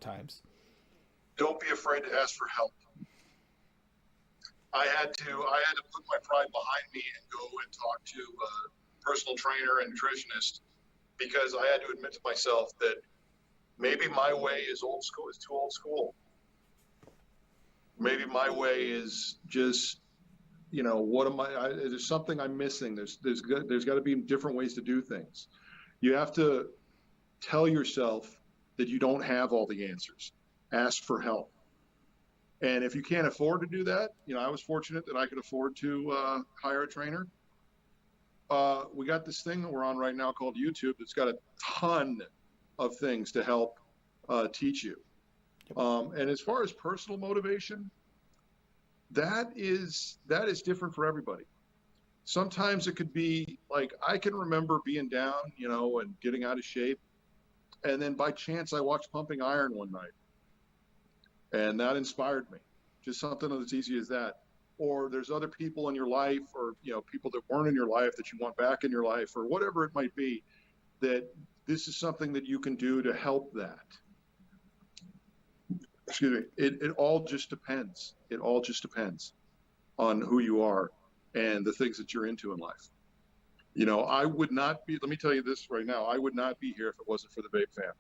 times. Don't be afraid to ask for help. I had to put my pride behind me and go and talk to a personal trainer and nutritionist because I had to admit to myself that maybe my way is old school, is too old school. Maybe my way is just, what am there's something I'm missing. There's got to be different ways to do things. You have to tell yourself that you don't have all the answers. Ask for help. And if you can't afford to do that, I was fortunate that I could afford to hire a trainer. We got this thing that we're on right now called YouTube that's got a ton of things to help teach you. And as far as personal motivation, that is different for everybody. Sometimes it could be like, I can remember being down, and getting out of shape. And then by chance, I watched Pumping Iron one night. And that inspired me. Just something as easy as that. Or there's other people in your life, or people that weren't in your life that you want back in your life, or whatever it might be, that this is something that you can do to help that. Excuse me. It all just depends. It all just depends on who you are and the things that you're into in life. I would not be, let me tell you this right now, I would not be here if it wasn't for the vape fam.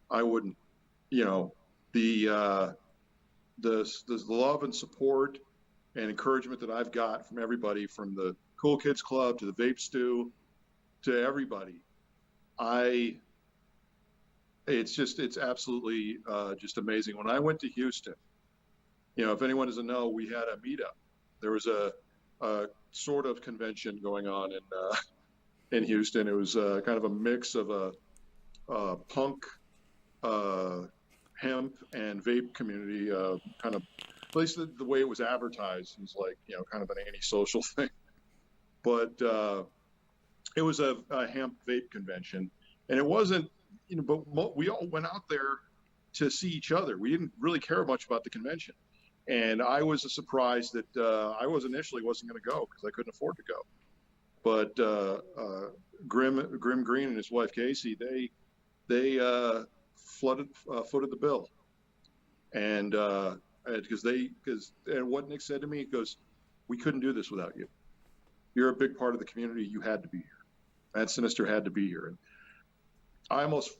I wouldn't. The love and support and encouragement that I've got from everybody, from the Cool Kids Club to the Vape Stew to everybody, it's absolutely just amazing. When I went to Houston, if anyone doesn't know, we had a meetup. There was a sort of convention going on in Houston. It was kind of a mix of a punk, hemp and vape community, kind of, at least the way it was advertised, was like, kind of an antisocial thing. But it was a hemp vape convention, and it wasn't, but we all went out there to see each other. We didn't really care much about the convention. And I was surprised that I wasn't going to go because I couldn't afford to go. But Grim Green and his wife Casey, they footed the bill, and what Nick said to me, he goes, "We couldn't do this without you. You're a big part of the community. You had to be here. Matt Sinister had to be here." And I almost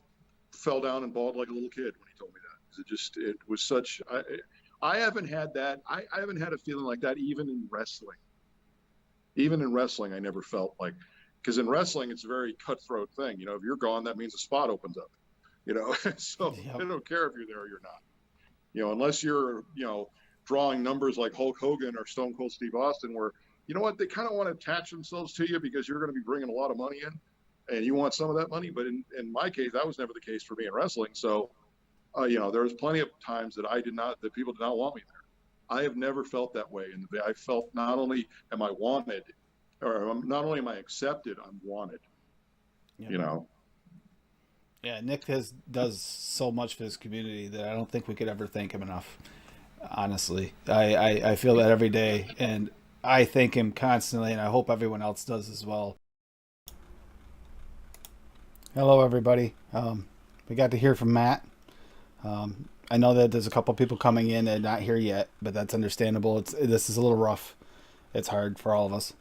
fell down and bawled like a little kid when he told me that, because it was such. I haven't had that. I haven't had a feeling like that even in wrestling. Even in wrestling, I never felt like, because in wrestling, it's a very cutthroat thing. If you're gone, that means a spot opens up. So Yep. I don't care if you're there or you're not. Unless you're, drawing numbers like Hulk Hogan or Stone Cold Steve Austin, where, they kind of want to attach themselves to you because you're going to be bringing a lot of money in and you want some of that money. But in my case, that was never the case for me in wrestling. So, there was plenty of times that that people did not want me there. I have never felt that way. And I felt not only am I wanted, or not only am I accepted, I'm wanted, Yep. Yeah, Nick does so much for this community that I don't think we could ever thank him enough. Honestly, I feel that every day, and I thank him constantly, and I hope everyone else does as well. Hello, everybody. We got to hear from Matt. I know that there's a couple people coming in and not here yet, but that's understandable. This is a little rough. It's hard for all of us.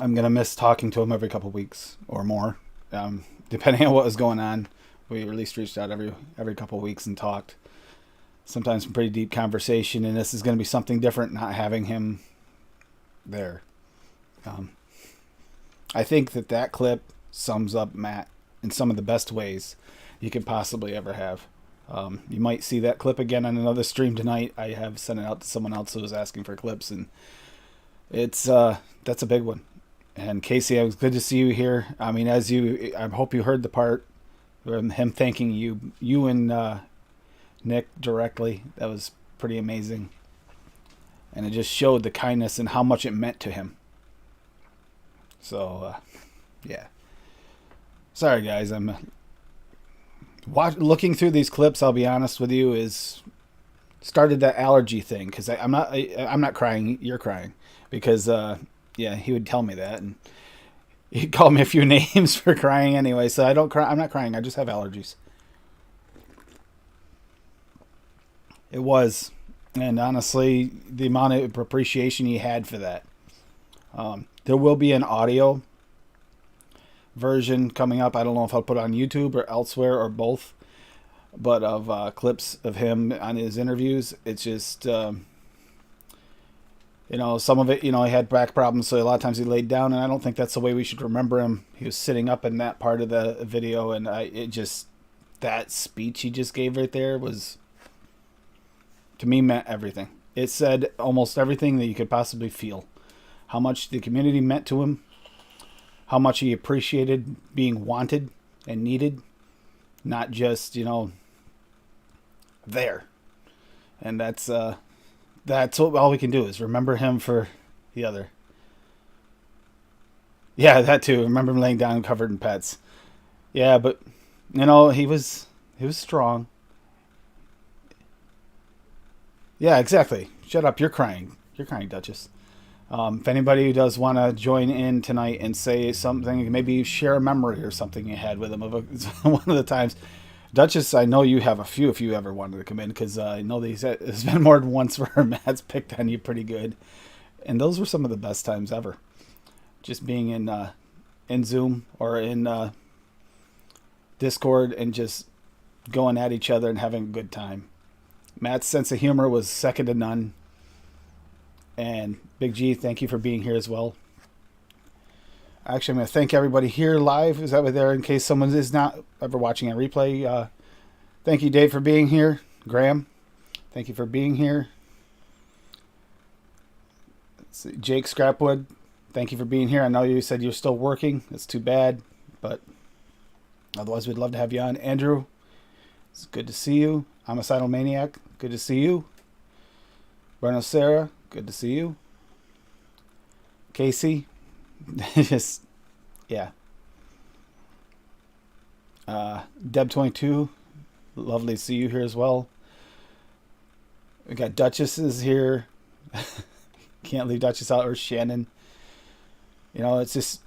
I'm gonna miss talking to him every couple weeks or more, depending on what was going on. We at least reached out every couple weeks and talked. Sometimes some pretty deep conversation, and this is going to be something different, not having him there. I think that clip sums up Matt in some of the best ways you could possibly ever have. You might see that clip again on another stream tonight. I have sent it out to someone else who was asking for clips, and it's that's a big one. And Casey, it was good to see you here. I mean, I hope you heard the part from him thanking you and Nick directly. That was pretty amazing, and it just showed the kindness and how much it meant to him. So, yeah. Sorry, guys. I'm looking through these clips. I'll be honest with you, is started that allergy thing because I'm not crying. You're crying because yeah, he would tell me that, and he called me a few names for crying anyway. So I don't cry. I'm not crying. I just have allergies. It was. And honestly, the amount of appreciation he had for that. There will be an audio version coming up. I don't know if I'll put it on YouTube or elsewhere or both, but of clips of him on his interviews. It's just, some of it, he had back problems, so a lot of times he laid down, and I don't think that's the way we should remember him. He was sitting up in that part of the video, and that speech he just gave right there was, to me, meant everything. It said almost everything that you could possibly feel. How much the community meant to him, how much he appreciated being wanted and needed, not just, there. And that's what all we can do is remember him for the other. Yeah, that too. Remember him laying down covered in pets. Yeah, but he was strong. Yeah, exactly. Shut up. You're crying. You're crying, Duchess. If anybody does want to join in tonight and say something, maybe share a memory or something you had with him of one of the times. Duchess, I know you have a few if you ever wanted to come in, because I know there's been more than once where Matt's picked on you pretty good. And those were some of the best times ever. Just being in Zoom or in Discord and just going at each other and having a good time. Matt's sense of humor was second to none. And Big G, thank you for being here as well. Actually, I'm going to thank everybody here live. Is that way there in case someone is not ever watching a replay? Thank you, Dave, for being here. Graham, thank you for being here. Let's see, Jake Scrapwood, thank you for being here. I know you said you're still working. It's too bad, but otherwise we'd love to have you on. Andrew, it's good to see you. Homicidal Maniac, good to see you. Bruno Sarah, good to see you. Casey, just, yeah. Deb22, lovely to see you here as well. We got Duchesses here. Can't leave Duchess out, or Shannon. It's just,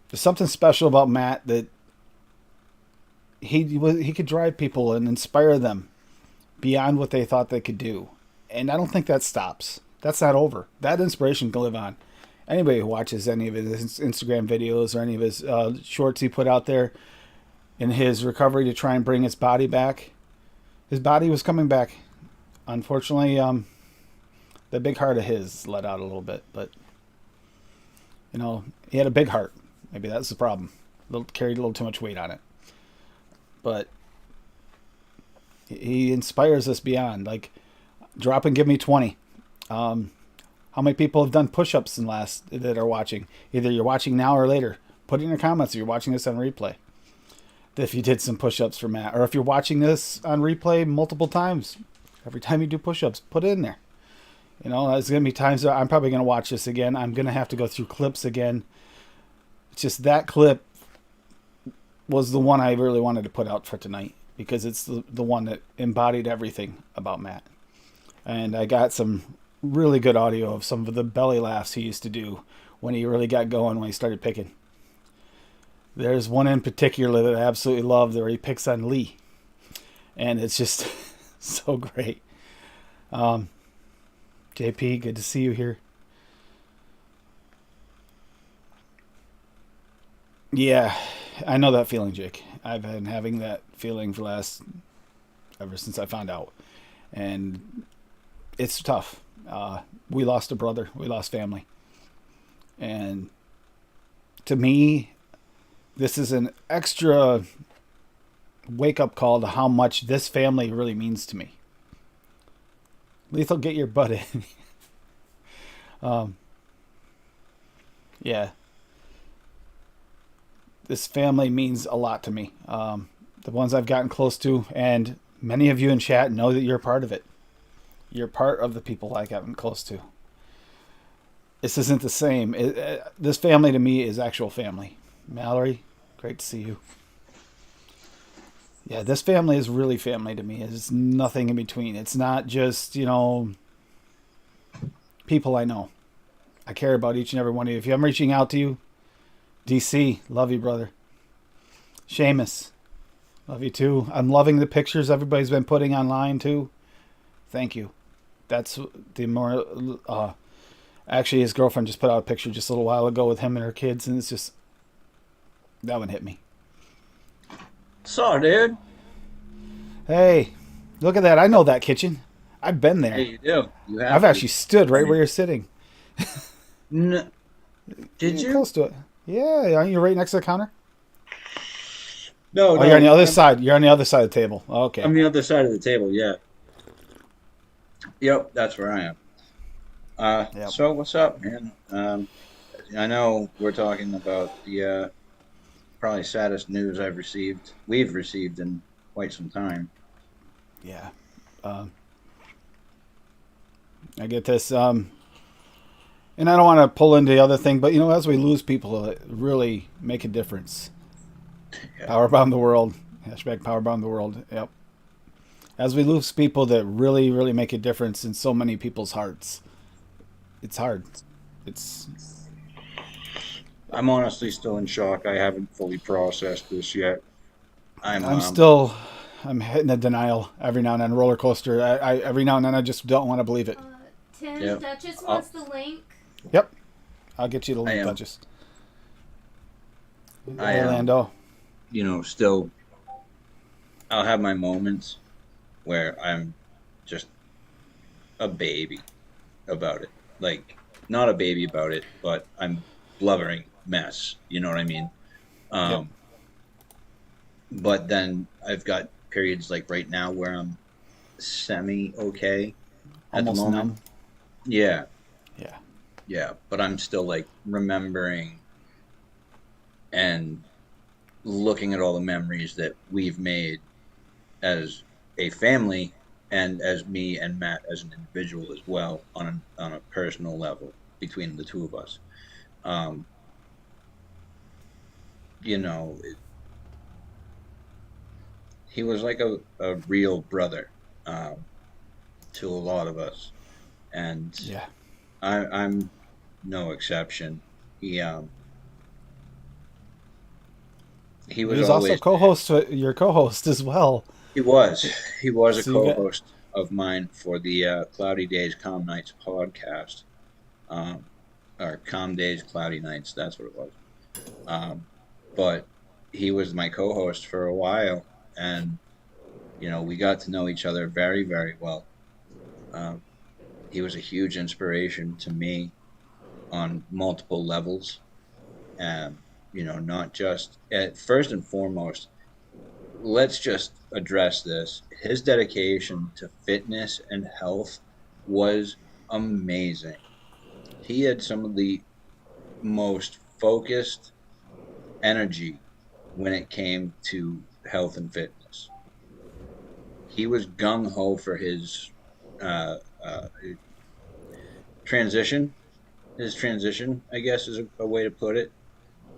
there's something special about Matt that he could drive people and inspire them beyond what they thought they could do. And I don't think that stops. That's not over. That inspiration can live on. Anybody who watches any of his Instagram videos or any of his shorts he put out there in his recovery to try and bring his body back, his body was coming back. Unfortunately, the big heart of his let out a little bit. But, he had a big heart. Maybe that's the problem. Carried a little too much weight on it. But he inspires us beyond. Like, drop and give me 20. How many people have done push-ups that are watching? Either you're watching now or later. Put it in your comments if you're watching this on replay. If you did some push-ups for Matt. Or if you're watching this on replay multiple times. Every time you do push-ups, put it in there. There's going to be times that I'm probably going to watch this again. I'm going to have to go through clips again. It's just that clip was the one I really wanted to put out for tonight. Because it's the one that embodied everything about Matt. And I got some really good audio of some of the belly laughs he used to do when he really got going, when he started picking. There's one in particular that I absolutely love where he picks on Lee. And it's just so great. JP, good to see you here. Yeah, I know that feeling, Jake. I've been having that feeling ever since I found out. And it's tough. We lost a brother. We lost family. And to me, this is an extra wake-up call to how much this family really means to me. Lethal, get your butt in. Yeah. This family means a lot to me. The ones I've gotten close to, and many of you in chat know that you're part of it. You're part of the people I've gotten close to. This isn't the same. This family to me is actual family. Mallory, great to see you. Yeah, this family is really family to me. It's nothing in between. It's not just, people I know. I care about each and every one of you. If I'm reaching out to you, DC, love you, brother. Seamus, love you too. I'm loving the pictures everybody's been putting online too. Thank you. That's the more. Actually, his girlfriend just put out a picture just a little while ago with him and her kids, and it's just that one hit me. So, dude, Hey, look at that! I know that kitchen. I've been yeah, there. you do. You I've have to. actually stood I right where mean, you're sitting. did You're you? close to it. Yeah, aren't you right next to the counter? No, Oh, you're on the no. other I'm side. You're on the other side of the table. Okay. on the other side of the table. Yeah. Yep, that's where I am. Yep. So what's up, man? I know we're talking about the probably saddest news we've received in quite some time. Yeah. Um, I get this. And I don't want to pull into the other thing, but as we lose people, it really make a difference. Yeah. Powerbomb the world. Hashtag Powerbomb the world. Yep. As we lose people that really, really make a difference in so many people's hearts, it's hard. It's. I'm honestly still in shock. I haven't fully processed this yet. I'm I'm still. I'm hitting a denial every now and then. Roller coaster. Every now and then I just don't want to believe it. Tim, yeah. Duchess I'll, wants the link. Yep. I'll get you the I link, am. Duchess. I Hey, am. Lando. Still. I'll have my moments where I'm just a baby about it. Like, not a baby about it, but I'm blubbering mess. You know what I mean? Yep. Um, but then I've got periods like right now where I'm semi okay at the Almost moment. numb. Yeah, Yeah. yeah. But I'm still like remembering and looking at all the memories that we've made as a family and as me and Matt as an individual as well on a personal level between the two of us. Um, you know, he was like a real brother to a lot of us, and Yeah. I'm no exception. He um he He was was also always co-host, your co-host as well. he was he was a So you got. co-host of mine for the Cloudy Days, Calm Nights podcast, um, or Calm Days, Cloudy Nights. That's what it was. Um, but he was my co-host for a while, and we got to know each other very, very well. Um, he was a huge inspiration to me on multiple levels, and not just at first and foremost. Let's just address this. His dedication to fitness and health was amazing. He had some of the most focused energy when it came to health and fitness. He was gung ho for his uh, uh, transition. His transition, I guess, is a way to put it.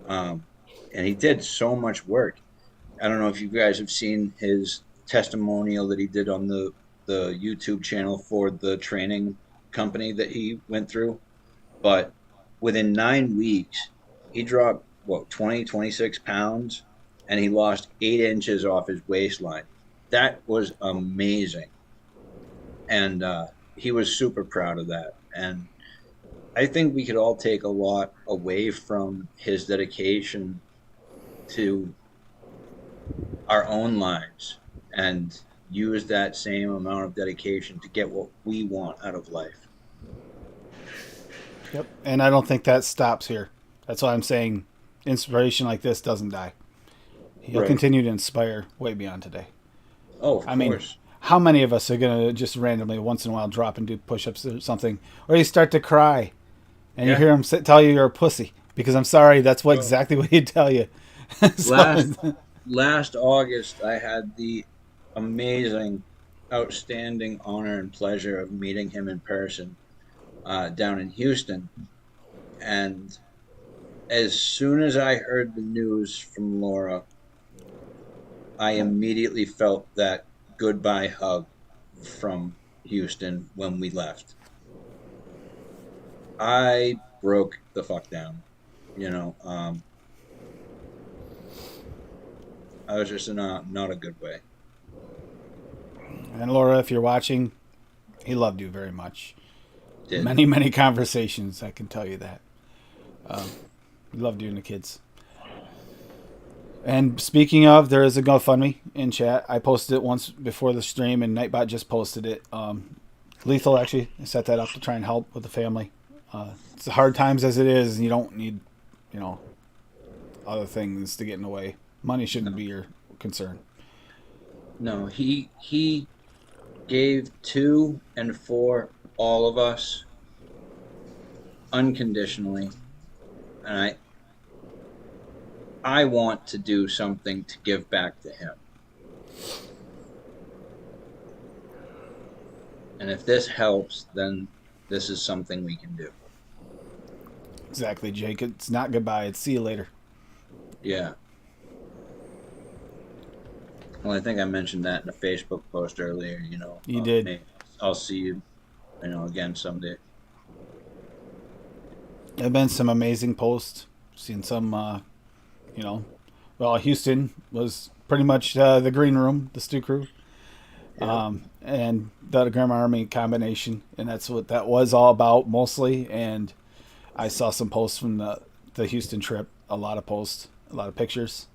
Um, and he did so much work. I don't know if you guys have seen his testimonial that he did on the YouTube channel for the training company that he went through. But within 9 weeks, he dropped, what, 26 pounds, and he lost 8 inches off his waistline. That was amazing. And he was super proud of that. And I think we could all take a lot away from his dedication to our own lives and use that same amount of dedication to get what we want out of life. Yep. And I don't think that stops here. That's why I'm saying inspiration like this doesn't die. He'll Right. continue to inspire way beyond today. Oh, of I mean, course. how many of us are going to just randomly once in a while drop and do push-ups or something, or you start to cry and you Yeah. hear him tell you you're a pussy? Because I'm sorry, that's what Well, exactly what he'd tell you. last So, last August, I had the amazing, outstanding honor and pleasure of meeting him in person down in Houston. And as soon as I heard the news from Laura, I immediately felt that goodbye hug from Houston when we left. I broke the fuck down. You know, I was just in a not a good way. and Laura, if you're watching, He loved you very much. Did. Many conversations, I can tell you that. He loved you and the kids. And speaking of, there is a GoFundMe in chat. I posted it once before the stream, and Nightbot just posted it. Lethal actually set that up to try and help with the family. It's hard times as it is, and you don't need, other things to get in the way. Money shouldn't be your concern. No, he gave to and for all of us unconditionally, and I want to do something to give back to him. And if this helps, then this is something we can do. Exactly, Jake. It's not goodbye. It's see you later. Yeah. Well, I think I mentioned that in a Facebook post earlier, You did. Maybe I'll see you, again someday. There have been some amazing posts. Seen some, Houston was pretty much the green room, the stew crew. Yeah. And the Grandma Army combination, and that's what that was all about mostly. And I saw some posts from the Houston trip, a lot of posts, a lot of pictures.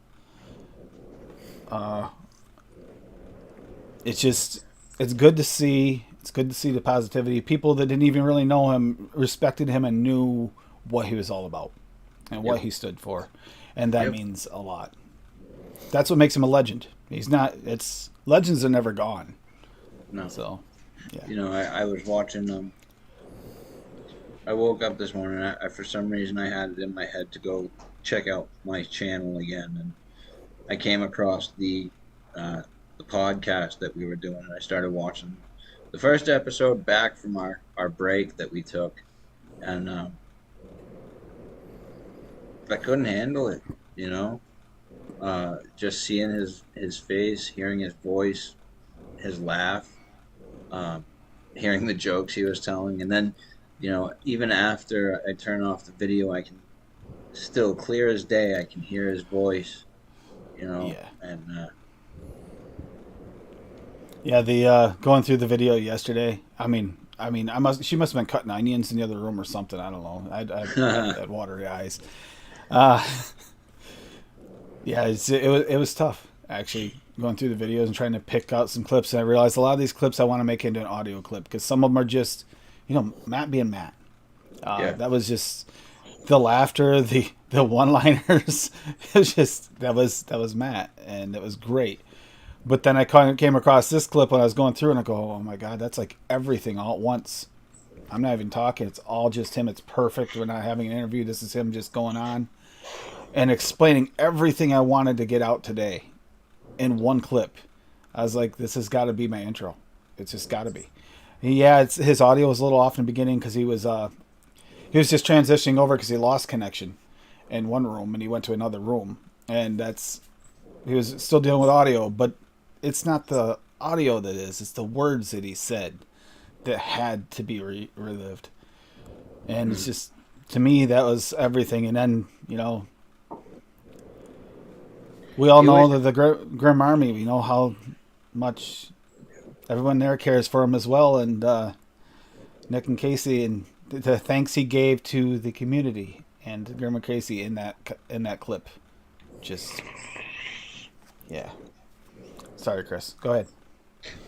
It's good to see. It's good to see the positivity. People that didn't even really know him respected him and knew what he was all about and what he stood for, and that means a lot. That's what makes him a legend. He's not. Legends are never gone. No. So, yeah. I was watching. I woke up this morning. I for some reason I had it in my head to go check out my channel again, and I came across the podcast that we were doing, and I started watching the first episode back from our break that we took, and I couldn't handle it. Just seeing his face, hearing his voice, his laugh, hearing the jokes he was telling, and then even after I turn off the video, I can still clear as day. I can hear his voice, and the going through the video yesterday. She must have been cutting onions in the other room or something. I don't know. I had watery eyes. It was tough actually going through the videos and trying to pick out some clips. And I realized a lot of these clips I want to make into an audio clip because some of them are just, Matt being Matt. That was just the laughter, the one-liners. It was just that was Matt, and it was great. But then I kind of came across this clip when I was going through, and I go, oh my God, that's like everything all at once. I'm not even talking. It's all just him. It's perfect. We're not having an interview. This is him just going on and explaining everything I wanted to get out today in one clip. I was like, this has got to be my intro. It's just got to be. Yeah, his audio was a little off in the beginning because he was just transitioning over because he lost connection in one room and he went to another room, and he was still dealing with audio, but it's not the audio that is, it's the words that he said that had to be relived. And it's just, to me, that was everything. And then, we all know that the Grim Army, we know how much everyone there cares for him as well. And Nick and Casey, and the thanks he gave to the community and Grim and Casey in that clip. Just, yeah. Sorry, Chris. Go ahead.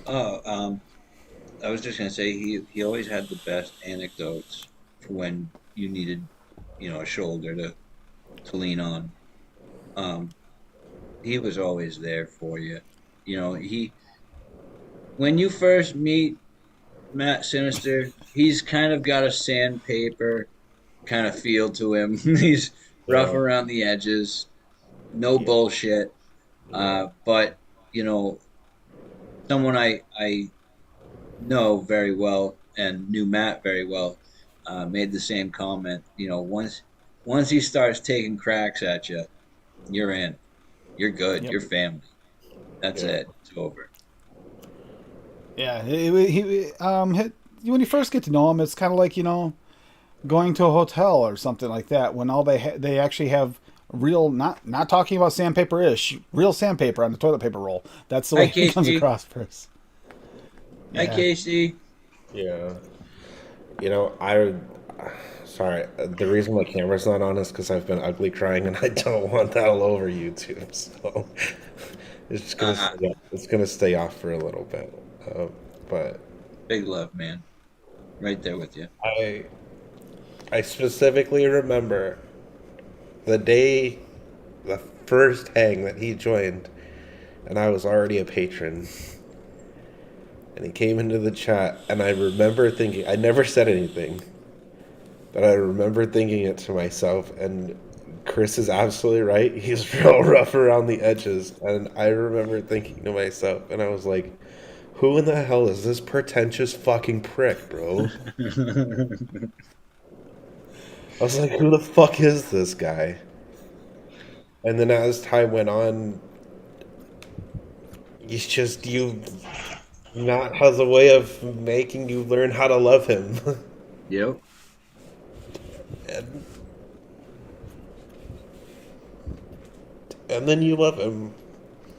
I was just gonna say he always had the best anecdotes for when you needed, a shoulder to lean on. He was always there for you. When you first meet Matt Sinister, he's kind of got a sandpaper kind of feel to him. He's rough around the edges, no bullshit. But someone I know very well and knew Matt very well made the same comment. Once he starts taking cracks at you, you're in. You're good. You're family. That's it. It's over. Yeah, when you first get to know him, it's kind of like going to a hotel or something like that. When all they actually have real, not talking about sandpaper-ish, real sandpaper on the toilet paper roll. That's the way he comes across first. Hi, Casey. Yeah. You know, sorry, the reason my camera's not on is because I've been ugly crying and I don't want that all over YouTube. So it's just gonna Uh, stay off. It's gonna stay off for a little bit. But Big love, man. Right there with you. I I specifically remember the day, the first hang that he joined, and I was already a patron. And he came into the chat, and I remember thinking, I never said anything, but I remember thinking it to myself, and Chris is absolutely right. He's real rough around the edges. And I remember thinking to myself, and I was like, who in the hell is this pretentious fucking prick, bro? I was like, who the fuck is this guy? And then as time went on, he's just, Matt has a way of making you learn how to love him. Yep. and, and then you love him.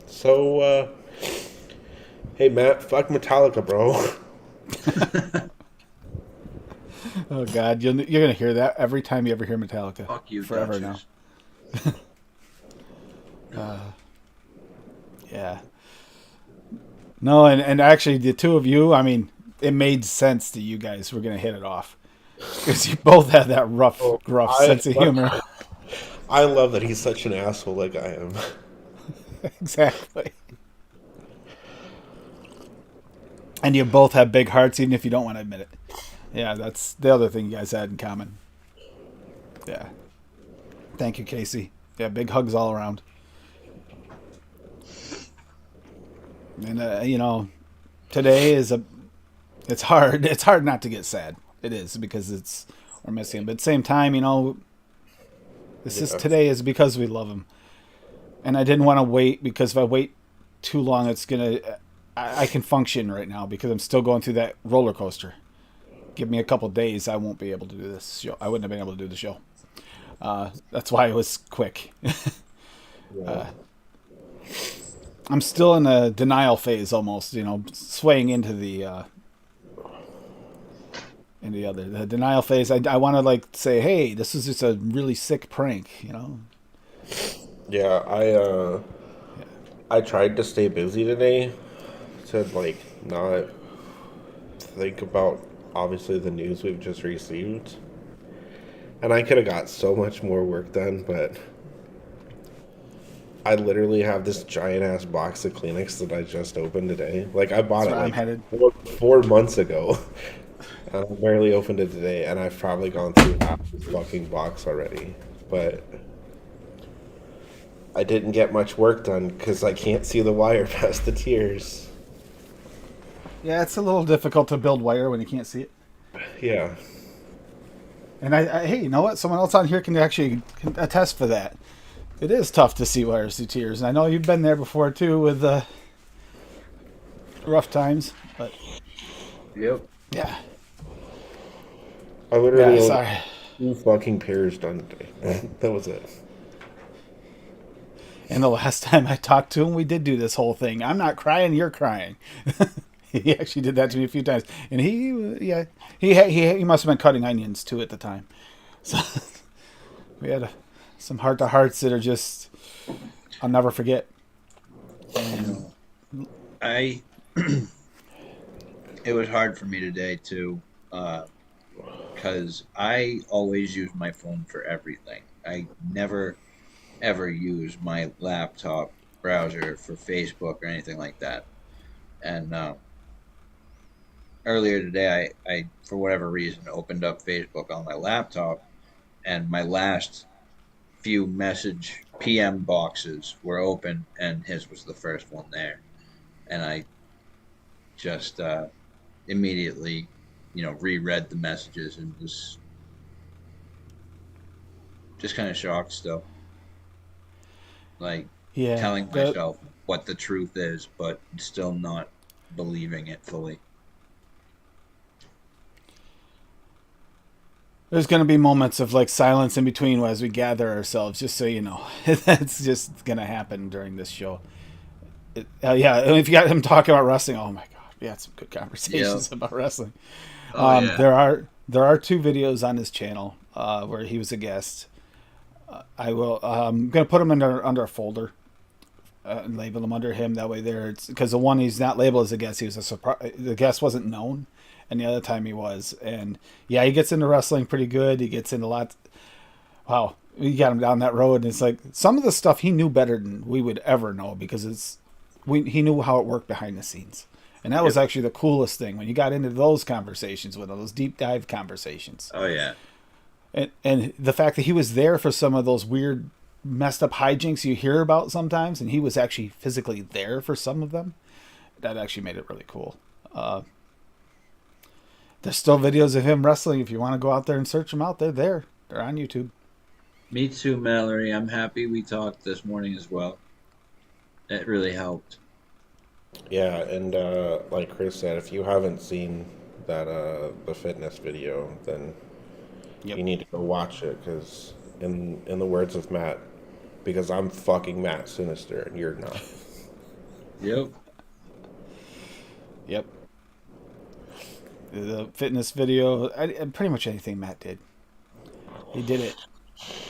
So, hey Matt, fuck Metallica, bro. Oh God, you're gonna hear that every time you ever hear Metallica. Fuck you, forever Duchess. now. Yeah. No, and actually, the two of you, I mean, it made sense that you guys were gonna hit it off because you both have that gruff sense of humor. I love that he's such an asshole like I am. Exactly. And you both have big hearts, even if you don't want to admit it. Yeah, that's the other thing you guys had in common. Yeah. Thank you, Casey. Yeah, big hugs all around. And today it's hard. It's hard not to get sad. It is because we're missing him. But at the same time, today is because we love him. And I didn't want to wait because if I wait too long, I can function right now because I'm still going through that roller coaster. Give me a couple days, I won't be able to do this show. I wouldn't have been able to do the show. That's why it was quick. I'm still in a denial phase almost, swaying into the denial phase. I want to say, hey, this is just a really sick prank, Yeah, I tried to stay busy today to not think about obviously the news we've just received. And I could have got so much more work done, but I literally have this giant ass box of Kleenex that I just opened today. I bought it 4 months ago. And I barely opened it today, and I've probably gone through half this fucking box already. But I didn't get much work done because I can't see the wire past the tiers. Yeah, it's a little difficult to build wire when you can't see it. Yeah. And hey, you know what? Someone else on here can attest for that. It is tough to see wires through tiers, and I know you've been there before too with rough times. But Yep. yeah, I literally only sorry. 2 fucking pairs done today. That was it. And the last time I talked to him, we did do this whole thing. I'm not crying, you're crying. He actually did that to me a few times, and he must have been cutting onions too at the time. So we had some heart to hearts that are just I'll never forget. It was hard for me today too, because I always use my phone for everything. I never ever use my laptop browser for Facebook or anything like that. And earlier today, I for whatever reason opened up Facebook on my laptop, and my last few message PM boxes were open, and his was the first one there, and I just immediately, reread the messages and was just kind of shocked still, telling myself what the truth is, but still not believing it fully. There's going to be moments of silence in between as we gather ourselves, just so you know. That's just going to happen during this show. If you got him talking about wrestling, oh my God. We had some good conversations about wrestling. Oh, yeah. There are 2 videos on his channel where he was a guest. I'm gonna put them under a folder and label them under him. That way, it's because the one he's not labeled as a guest. He was a surprise. The guest wasn't known, and the other time he was. And yeah, he gets into wrestling pretty good. He gets into lots. Wow, we got him down that road, and it's like some of the stuff he knew better than we would ever know because he knew how it worked behind the scenes. And that was actually the coolest thing when you got into those conversations with him, those deep dive conversations. Oh, yeah. And the fact that he was there for some of those weird, messed up hijinks you hear about sometimes, and he was actually physically there for some of them, that actually made it really cool. There's still videos of him wrestling. If you want to go out there and search them out, they're there. They're on YouTube. Me too, Mallory. I'm happy we talked this morning as well. It really helped. Yeah, and like Chris said, if you haven't seen that the fitness video, then you need to go watch it, because in the words of Matt, because I'm fucking Matt Sinister and you're not. Yep. Yep. The fitness video, pretty much anything Matt did. He did it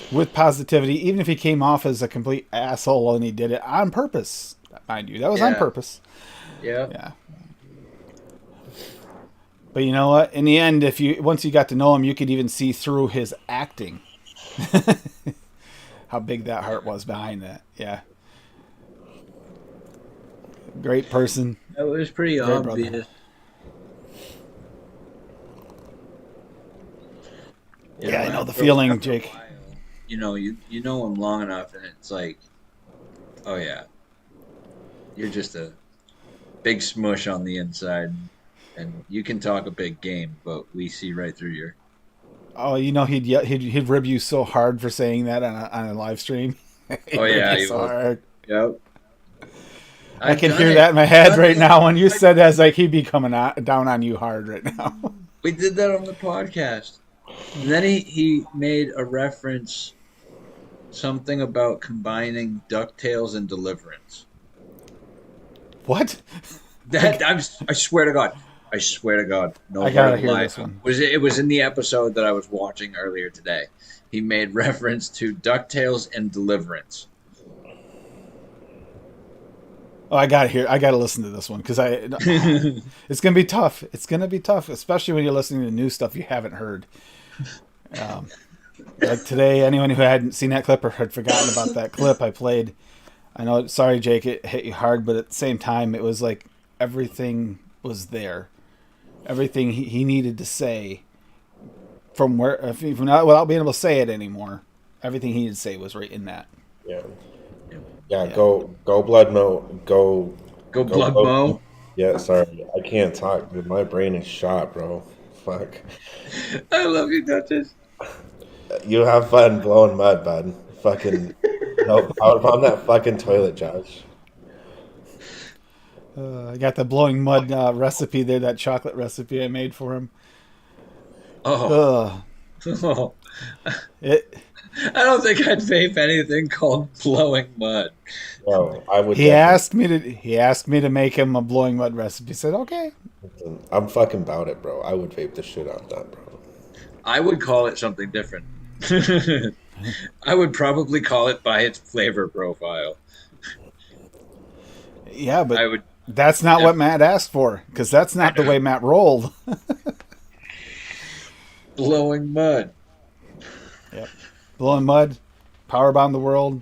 with positivity, even if he came off as a complete asshole and he did it on purpose. Mind you, that was on purpose. Yeah. But you know what? In the end, once you got to know him, you could even see through his acting how big that heart was behind that. Yeah. Great person. It was pretty Great obvious. brother. Yeah, I know the feeling, Jake. You know him long enough, and it's like, oh yeah, you're just a big smush on the inside, and you can talk a big game, but we see right through your. Oh, he'd rib you so hard for saying that on a live stream. Oh yeah, so hard. Yep. I can hear that in my head right now. When you said that, it's like he'd be coming down on you hard right now. We did that on the podcast. And then he made a reference, something about combining DuckTales and Deliverance. What? I swear to God. I swear to God. No, I gotta hear this one. It was in the episode that I was watching earlier today. He made reference to DuckTales and Deliverance. Oh, I gotta listen to this one because it's gonna be tough. It's gonna be tough, especially when you're listening to new stuff you haven't heard. Like today, anyone who hadn't seen that clip or had forgotten about that clip I played, I know. Sorry, Jake, it hit you hard, but at the same time, it was like everything was there, everything he needed to say without being able to say it anymore. Everything he needed to say was right in that. Yeah. Go Blood Mo. Go Blood Mo. Yeah, sorry, I can't talk, dude. My brain is shot, bro. Fuck. I love you, Duchess. You have fun blowing mud, bud. Fucking powerbomb that fucking toilet, Josh. I got the blowing mud recipe there, that chocolate recipe I made for him. Oh. I don't think I'd vape anything called blowing mud. No, I would. He asked me to make him a blowing mud recipe. I said, okay. I'm fucking about it, bro. I would vape the shit out of that, bro. I would call it something different. I would probably call it by its flavor profile. Yeah, but that's not what Matt asked for, because that's not the way Matt rolled. Blowing mud. Yep. Blowing mud, powerbomb the world.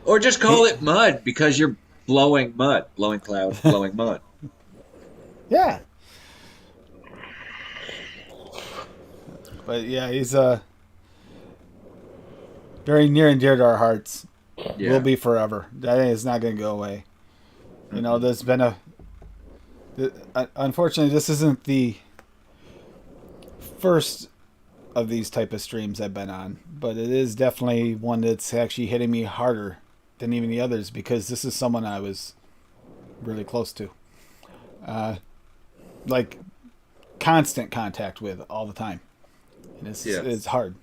Or just call it mud, because you're blowing mud. Blowing clouds, blowing mud. Yeah. But yeah, he's very near and dear to our hearts. Yeah. Will be forever. That is not going to go away. You know, there's been unfortunately, this isn't the first of these type of streams I've been on, but it is definitely one that's actually hitting me harder than even the others, because this is someone I was really close to. Like constant contact with all the time. And it's hard.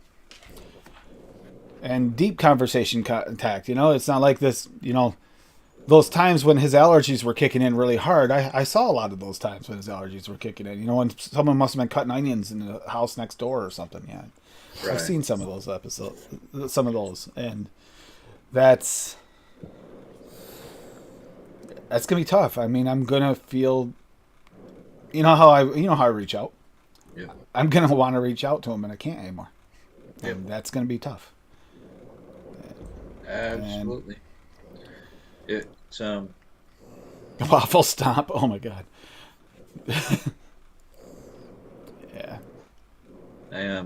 And deep conversation contact, you know, it's not like this, you know, those times when his allergies were kicking in really hard, I saw a lot of those times when his allergies were kicking in. You know, when someone must have been cutting onions in the house next door or something. Yeah, Right. I've seen some of those episodes, some of those, and that's gonna be tough. I mean, I'm gonna feel, you know how I reach out. Yeah. I'm gonna want to reach out to him, and I can't anymore. Yep. And that's gonna be tough. Absolutely. It's Waffle stomp. Oh my god. Yeah. I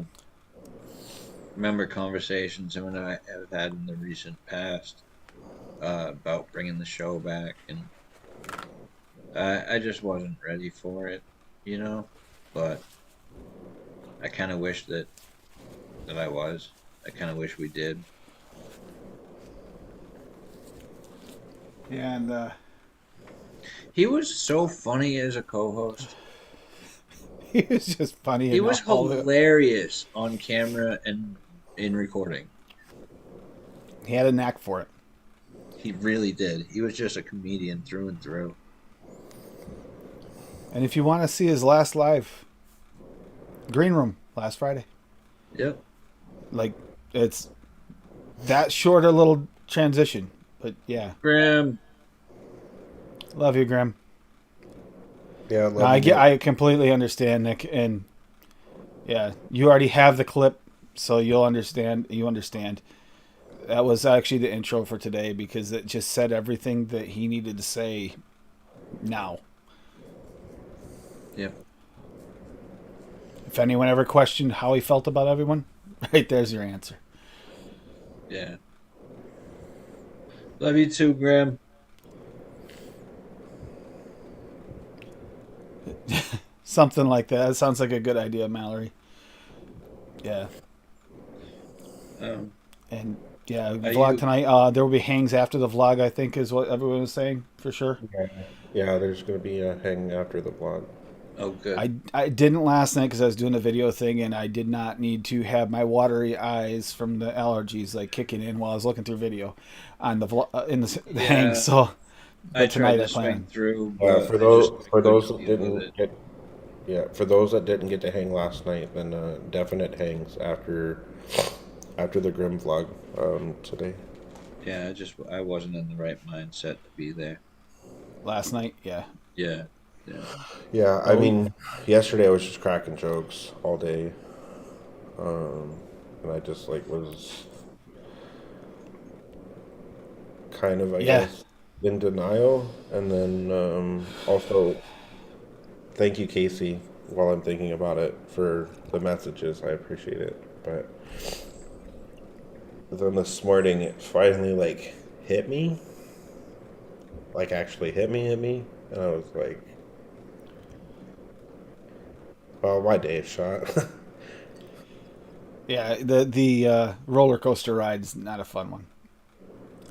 remember conversations him and I have had in the recent past about bringing the show back, and I just wasn't ready for it, you know. But I kind of wish that I was. I kind of wish we did. Yeah, and He was so funny as a co-host. he was just funny. He and was all the- hilarious on camera and in recording. He had a knack for it. He really did. He was just a comedian through and through. And if you want to see his last live, Green Room last Friday. Yep. Like, it's that short a little transition, but yeah, Graham. love you, Graham. Yeah, No, I completely understand, Nick, and yeah, you already have the clip, so you'll understand. You understand. That was actually the intro for today because it just said everything that he needed to say. Now, Yep. if anyone ever questioned how he felt about everyone, right there's your answer. Yeah. Love you too, Graham. Something like that. That sounds like a good idea, Mallory. Yeah. And yeah, vlog you- tonight. There will be hangs after the vlog, I think, is what everyone was saying for sure. Yeah, there's going to be a hang after the vlog. Oh, good. I didn't last night because I was doing a video thing and I did not need to have my watery eyes from the allergies like kicking in while I was looking through video on the vlog in the Yeah. hang. So, I but tonight tried I to plan. swing through. Yeah, but for I those just for those couldn't that deal with didn't it. get for those that didn't get to hang last night, then definite hangs after the Grim vlog today. Yeah, I wasn't in the right mindset to be there. Last night, yeah. Yeah. Yeah. Yeah, I mean, yesterday I was just cracking jokes all day, and I just like was kind of, I Yeah. guess, in denial. And then also, thank you, Casey, while I'm thinking about it, for the messages. I appreciate it. But then this morning, it finally like hit me, like actually hit me, and I was like, well, my day is shot. Yeah, the roller coaster ride is not a fun one.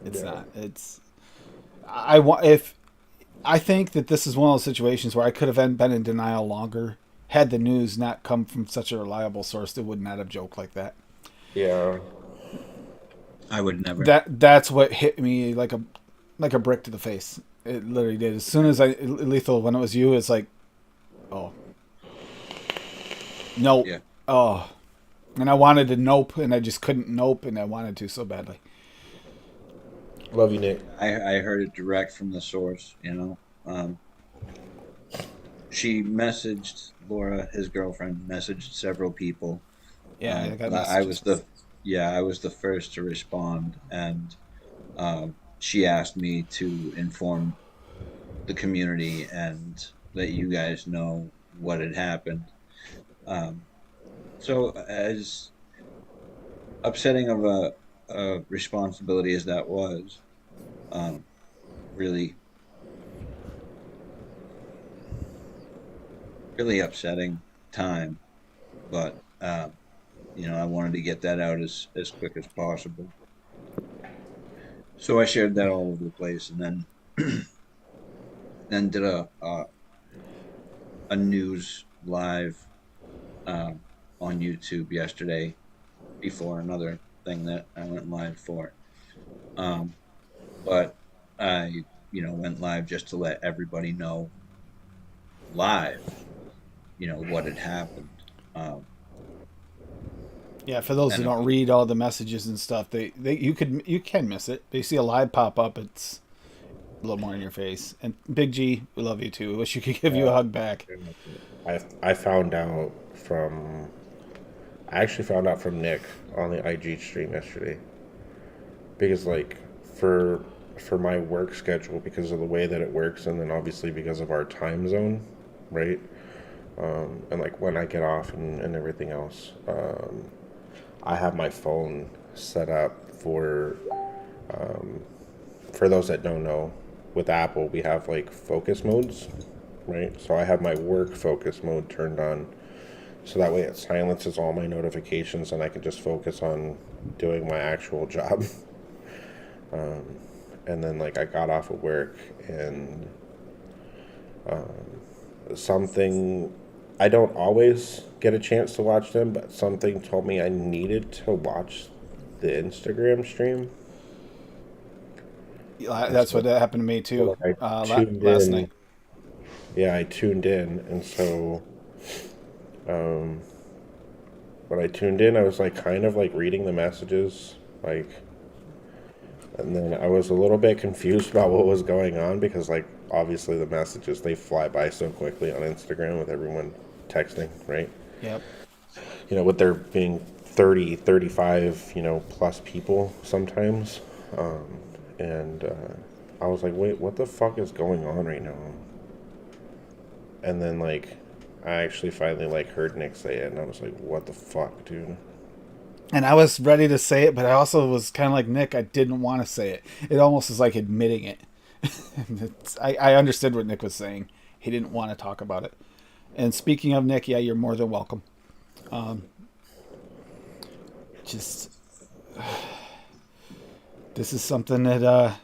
It's Yeah. not. It's I think that this is one of those situations where I could have been in denial longer had the news not come from such a reliable source that would not have joked like that. Yeah. I would never. That's what hit me like a brick to the face. It literally did. As soon as Lethal, when it was you, it's like, oh, nope. Yeah. Oh, and I wanted to nope, and I just couldn't nope, and I wanted to so badly. Love you, Nick. I heard it direct from the source, you know. She messaged Laura, his girlfriend, messaged several people. Yeah, I got But I messages. I was the first to respond, and she asked me to inform the community and let you guys know what had happened. So as upsetting of a responsibility as that was, really, really upsetting time, but you know, I wanted to get that out as quick as possible. So I shared that all over the place, and then did a news live on YouTube yesterday before another thing that I went live for. But I went live just to let everybody know live, what had happened. Yeah, for those who And don't read all the messages and stuff, you can miss it. They see a live pop up, it's a little more in your face. And Big G, we love you too. Wish you could give you a hug back. I found out from I actually found out from Nick on the IG stream yesterday, because like for my work schedule, because of the way that it works, and then obviously because of our time zone, right? And like when I get off and everything else, I have my phone set up for those that don't know, with Apple we have like focus modes, right? So I have my work focus mode turned on, so that way it silences all my notifications and I can just focus on doing my actual job. And then like I got off of work, and something, I don't always get a chance to watch them, but something told me I needed to watch the Instagram stream. That's what happened to me too. Like I tuned Last in. night. Yeah, I tuned in, and so when I tuned in, I was like kind of like reading the messages, like, and then I was a little bit confused about what was going on, because like obviously the messages, they fly by so quickly on Instagram with everyone texting, right? Yep. With there being 30, 35, plus people sometimes. And I was like, wait, what the fuck is going on right now? And then like I actually finally like heard Nick say it, and I was like, what the fuck, dude? And I was ready to say it, but I also was kind of like Nick. I didn't want to say it. It almost was like admitting it. I understood what Nick was saying. He didn't want to talk about it. And speaking of Nick, yeah, you're more than welcome. Just this is something that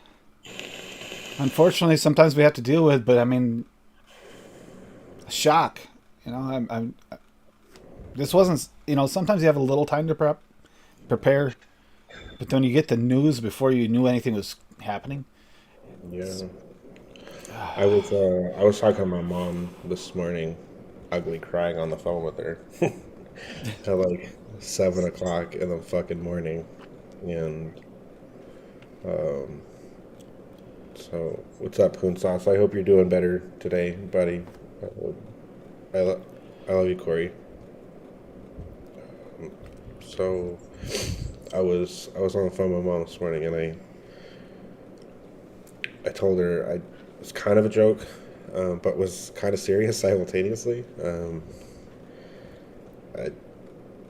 unfortunately sometimes we have to deal with. But I mean, shock. I'm this wasn't. Sometimes you have a little time to prepare, but then you get the news before you knew anything was happening. Yeah. I was talking to my mom this morning, ugly crying on the phone with her at like 7 o'clock in the fucking morning, and so what's up, Poon Sauce? I hope you're doing better today, buddy. I love you, Corey. So I was on the phone with my mom this morning, and I told her it was kind of a joke, but was kind of serious simultaneously.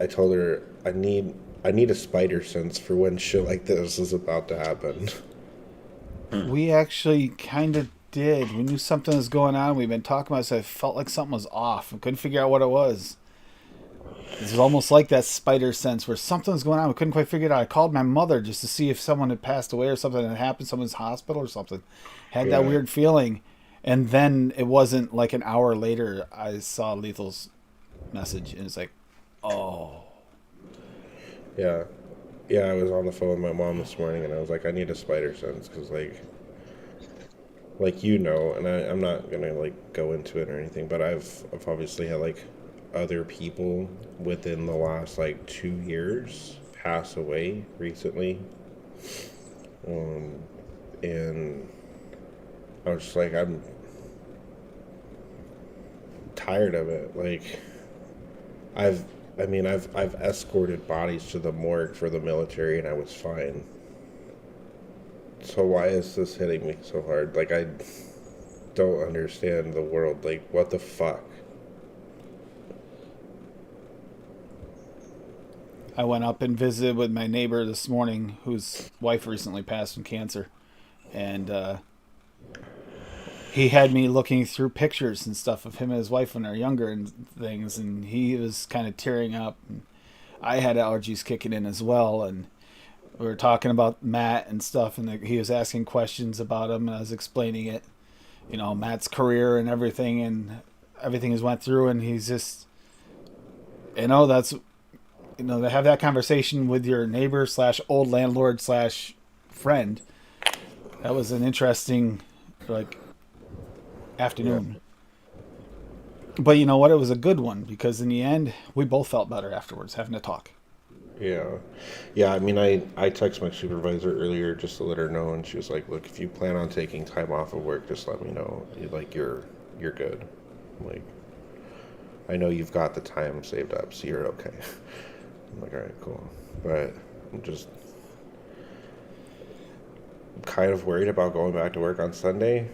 I told her I need a spider sense for when shit like this is about to happen. We actually kind of did. We knew something was going on. We've been talking about it, so I felt like something was off. I couldn't figure out what it was. It was almost like that spider sense where something was going on. We couldn't quite figure it out. I called my mother just to see if someone had passed away or something had happened, someone's hospital or something. Had that weird feeling. And then it wasn't like an hour later, I saw Lethal's message, and it's like, oh. Yeah. Yeah, I was on the phone with my mom this morning, and I was like, I need a spider sense, because and I'm not gonna like go into it or anything, but I've obviously had like other people within the last like 2 years pass away recently, and I was just like, I'm tired of it. Like, I've escorted bodies to the morgue for the military, and I was fine. So why is this hitting me so hard? Like, I don't understand the world. Like, what the fuck? I went up and visited with my neighbor this morning, whose wife recently passed from cancer. And he had me looking through pictures and stuff of him and his wife when they're younger and things. And he was kind of tearing up. And I had allergies kicking in as well. And we were talking about Matt and stuff. And he was asking questions about him. And I was explaining it, Matt's career and everything. And everything he's went through. And he's just, that's... to have that conversation with your neighbor / old landlord / friend, that was an interesting like afternoon. But you know what? It was a good one because in the end, we both felt better afterwards having to talk. Yeah. Yeah, I mean, I texted my supervisor earlier just to let her know, and she was like, "Look, if you plan on taking time off of work, just let me know. Like, you're good. Like, I know you've got the time saved up, so you're okay." I'm like, "All right, cool." But I'm just kind of worried about going back to work on Sunday,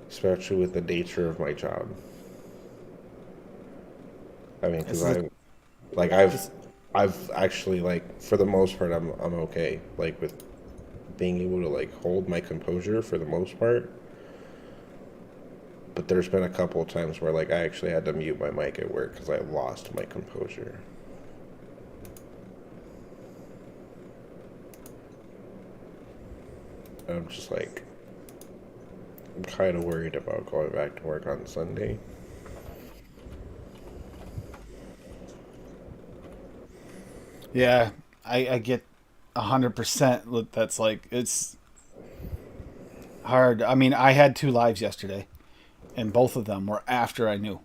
especially with the nature of my job. I mean, because like This, I've actually like for the most part I'm okay like with being able to like hold my composure for the most part. But there's been a couple of times where like I actually had to mute my mic at work because I lost my composure. I'm just like I'm kind of worried about going back to work on Sunday. yeah, I get 100%. That's like it's hard. I mean, I had 2 lives yesterday, and both of them were after I knew,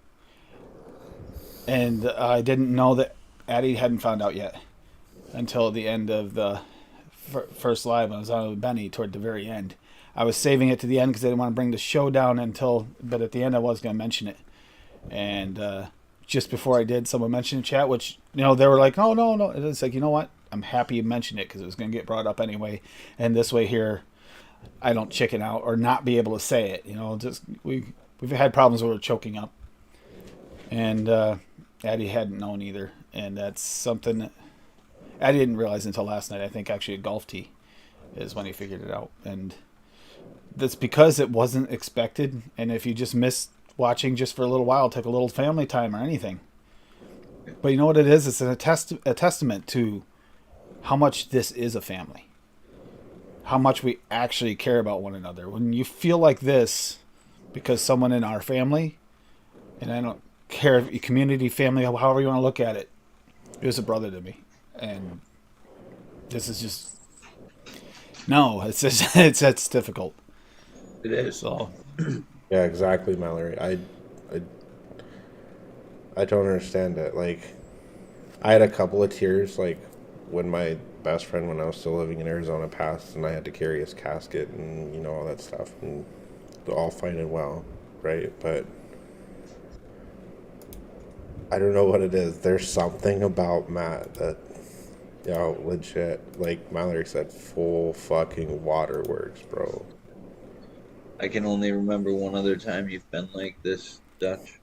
and I didn't know that Addie hadn't found out yet until the end of the first live. I was on with Benny toward the very end. I was saving it to the end because I didn't want to bring the show down until, but at the end I was going to mention it. And just before I did, someone mentioned in chat, which, they were like, oh, no, no. And it's like, you know what? I'm happy you mentioned it because it was going to get brought up anyway. And this way here, I don't chicken out or not be able to say it. Just we've had problems where we're choking up. And Addie hadn't known either. And that's something that Addie didn't realize until last night. I think actually a golf tee is when he figured it out. And that's because it wasn't expected. And if you just missed watching just for a little while, take a little family time or anything. But you know what it is? It's a testament to how much this is a family. How much we actually care about one another. When you feel like this, because someone in our family, and I don't care if community, family, however you want to look at it, it was a brother to me. And this is just, no, it's just, it's difficult. It is. So, Yeah, exactly, Mallory. I don't understand it. Like, I had a couple of tears, like, when my best friend, when I was still living in Arizona, passed, and I had to carry his casket and, all that stuff, and all fine and well, right? But I don't know what it is. There's something about Matt that, legit, like Mallory said, full fucking waterworks, bro. I can only remember one other time you've been like this, Dutch.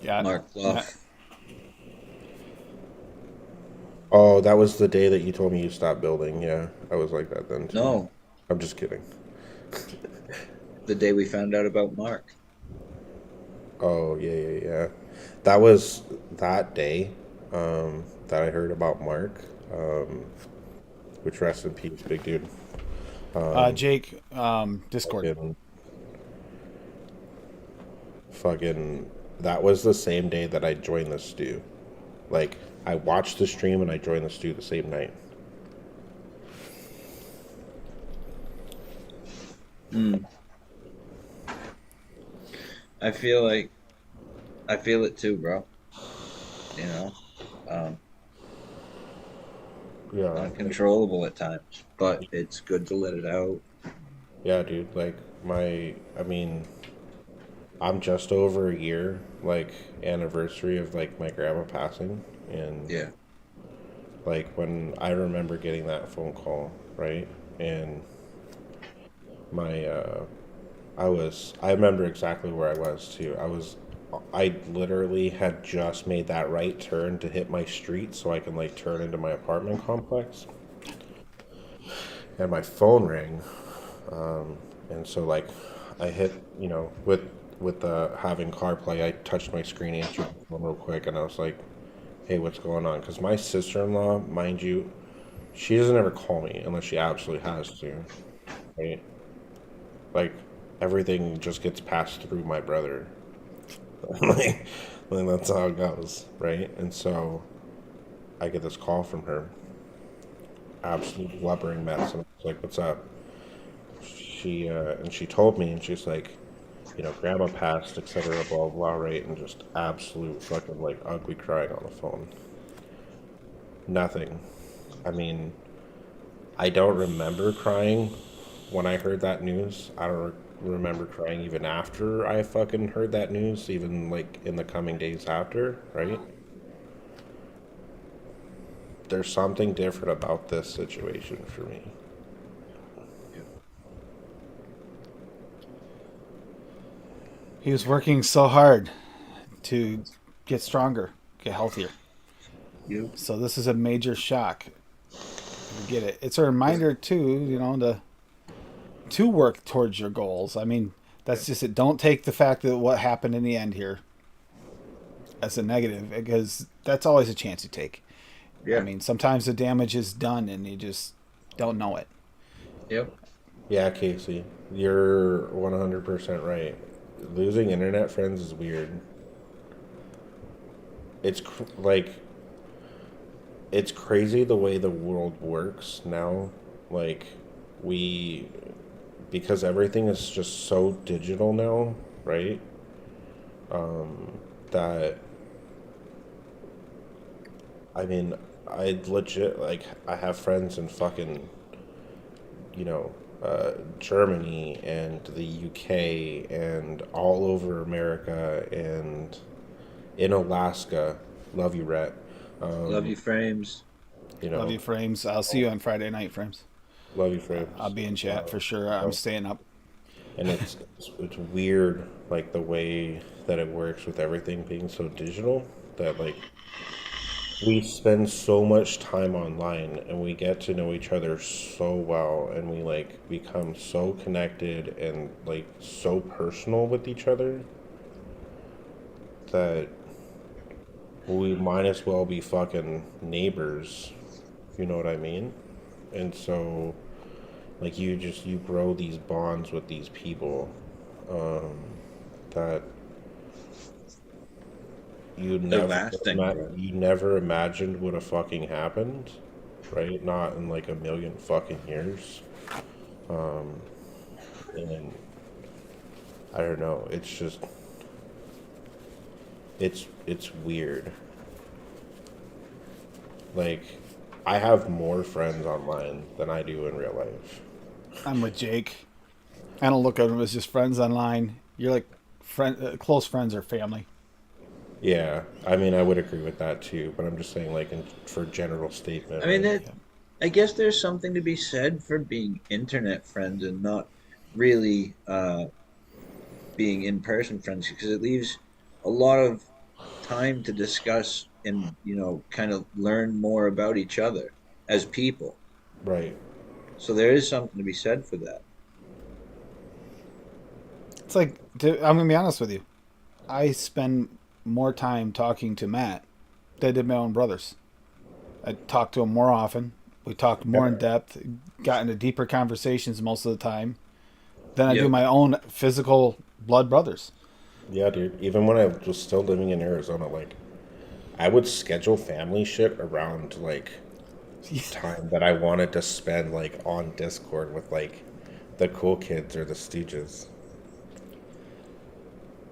yeah. Mark Clough. Yeah. Oh, that was the day that you told me you stopped building. Yeah, I was like that then too. No, I'm just kidding. the day we found out about Mark. Oh, yeah. That was that day that I heard about Mark, which rest in peace, big dude. Jake, Discord. Fucking, that was the same day that I joined the stew. Like, I watched the stream and I joined the stew the same night. I feel it too, bro. Yeah. Uncontrollable at times, but it's good to let it out. Yeah, dude. Like, I'm just over a year, like, anniversary of, like, my grandma passing. And, Yeah. like, when I remember getting that phone call, right? And I remember exactly where I was, too. I literally had just made that right turn to hit my street so I can, like, turn into my apartment complex. And my phone rang. And so, like, I hit, with the having CarPlay, I touched my screen, answered the phone real quick, and I was like, hey, what's going on? Because my sister-in-law, mind you, she doesn't ever call me unless she absolutely has to, right? Like, everything just gets passed through my brother. like, that's how it goes, right? And so I get this call from her, absolute blubbering mess. And I was like, "What's up?" She told me, and she's like, Grandma passed, etc. Blah blah, right? And just absolute fucking like ugly crying on the phone. Nothing. I mean, I don't remember crying when I heard that news. I don't remember crying even after I fucking heard that news, even like in the coming days after, right? There's something different about this situation for me. He was working so hard to get stronger, get healthier. You. So this is a major shock. You get it. It's a reminder too, to work towards your goals. I mean, that's just it. Don't take the fact that what happened in the end here as a negative, because that's always a chance you take. Yeah. I mean, sometimes the damage is done and you just don't know it. Yep. Yeah, Casey, you're 100% right. Losing internet friends is weird. Like, it's crazy the way the world works now. Like, we, because everything is just so digital now, right? That, I mean, I legit, like, I have friends in fucking, Germany and the UK and all over America and in Alaska. Love you, Rhett. Love you, frames. Love you, Frames. I'll see you on Friday night, Frames. Love you, friends. I'll be in chat for sure. I'm staying up. And it's weird, like the way that it works with everything being so digital, that like we spend so much time online and we get to know each other so well, and we like become so connected and like so personal with each other that we might as well be fucking neighbors, if you know what I mean. And so like you grow these bonds with these people, that They're lasting, bro. you never imagined would have fucking happened, right? Not in like a million fucking years. And I don't know. It's just it's weird. Like, I have more friends online than I do in real life. I'm with Jake. I don't look at them as just friends online. You're like close friends or family. Yeah, I mean, I would agree with that too, but I'm just saying, like, for general statement, I mean, like, I guess there's something to be said for being internet friends and not really being in-person friends, because it leaves a lot of time to discuss and kind of learn more about each other as people. right. So there is something to be said for that. It's like, I'm going to be honest with you. I spend more time talking to Matt than I did my own brothers. I talked to him more often. We talked more in depth, got into deeper conversations most of the time than I do Yep. my own physical blood brothers. Yeah, dude. Even when I was still living in Arizona, like, I would schedule family shit around like time that I wanted to spend like on Discord with like the cool kids or the Stooges.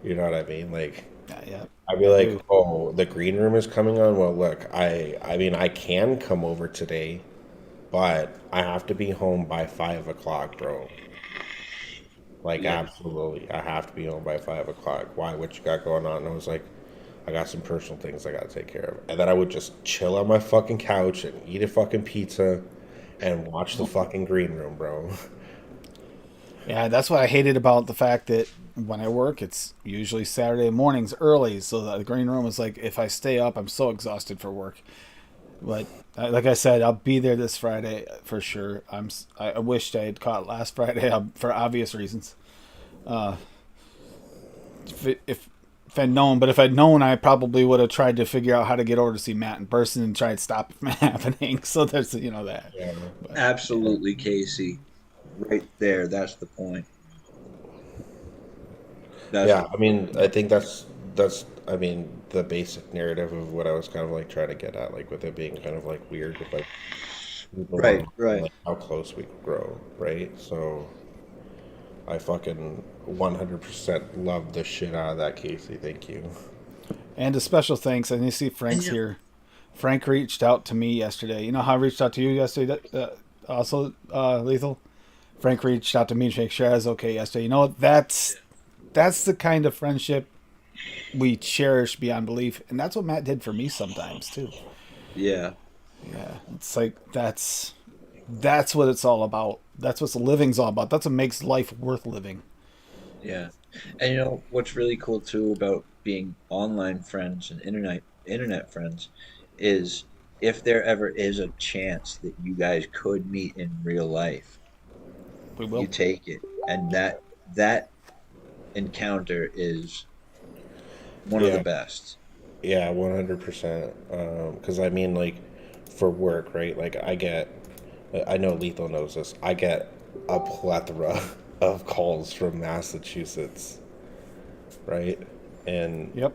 You know what I mean? Like, Yeah. I'd be I like, do. "Oh, the green room is coming on. Well, look, I mean, I can come over today, but I have to be home by 5 o'clock, bro. Like, Yeah. absolutely, I have to be home by 5 o'clock. Why? What you got going on?" And I was like, "I got some personal things I gotta take care of." And then I would just chill on my fucking couch and eat a fucking pizza and watch the fucking green room, bro. Yeah, that's what I hated about the fact that when I work, it's usually Saturday mornings early. So the green room is like, if I stay up, I'm so exhausted for work. But like I said, I'll be there this Friday for sure. I wished I had caught last Friday for obvious reasons. Uh, if I'd known, but if I'd known, I probably would have tried to figure out how to get over to see Matt in person and try to stop it from happening. So there's that. Yeah. But, Absolutely, Casey. Right there. That's the point. That's Yeah, I mean, I think that's I mean the basic narrative of what I was kind of like trying to get at, like with it being kind of like weird with like Right, right. Like how close we could grow, right? So I fucking 100% love the shit out of that, Casey. Thank you. And a special thanks. And you see Frank's And here. Frank reached out to me yesterday. You know how I reached out to you yesterday? Also, Lethal. Frank reached out to me to make sure I was okay yesterday. You know, that's the kind of friendship we cherish beyond belief, and that's what Matt did for me sometimes too. yeah, Yeah, it's like that's what it's all about. That's what living's all about. That's what makes life worth living. yeah. And you know what's really cool too about being online friends and internet friends is if there ever is a chance that you guys could meet in real life, We you will. take it. And that encounter is one of the Yeah, best. yeah, 100%. Because I mean, like, for work, right? Like, I know Lethal knows this. I get a plethora of calls from Massachusetts, right? And Yep.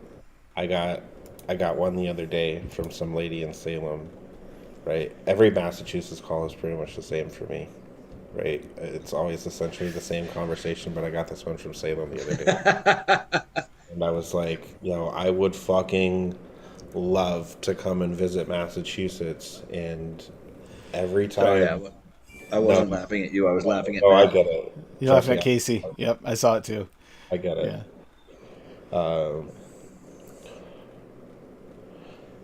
I got I got one the other day from some lady in Salem, right? Every Massachusetts call is pretty much the same for me, right? It's always essentially the same conversation, but I got this one from Salem the other day. And I was like, I would fucking love to come and visit Massachusetts. And every Sorry, time, I wasn't no, laughing at you. I was laughing at no, I Matt. get it. You're Trust laughing me, at Casey. Yep, I saw it too. I get it. Yeah. Um,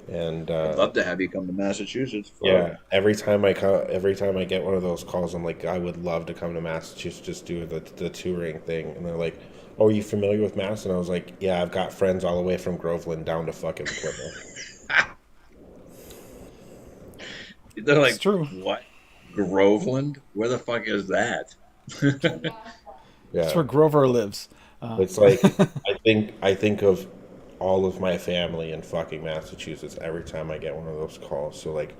and I'd love to have you come to Massachusetts for yeah, every time I get one of those calls, I'm like, I would love to come to Massachusetts, just do the touring thing. And they're like, "Oh, are you familiar with Mass?" And I was like, "Yeah, I've got friends all the way from Groveland down to fucking Plymouth." They're It's like, true. what? Groveland? Where the fuck is that? It's Yeah, where Grover lives. it's like I think of all of my family in fucking Massachusetts every time I get one of those calls. So like,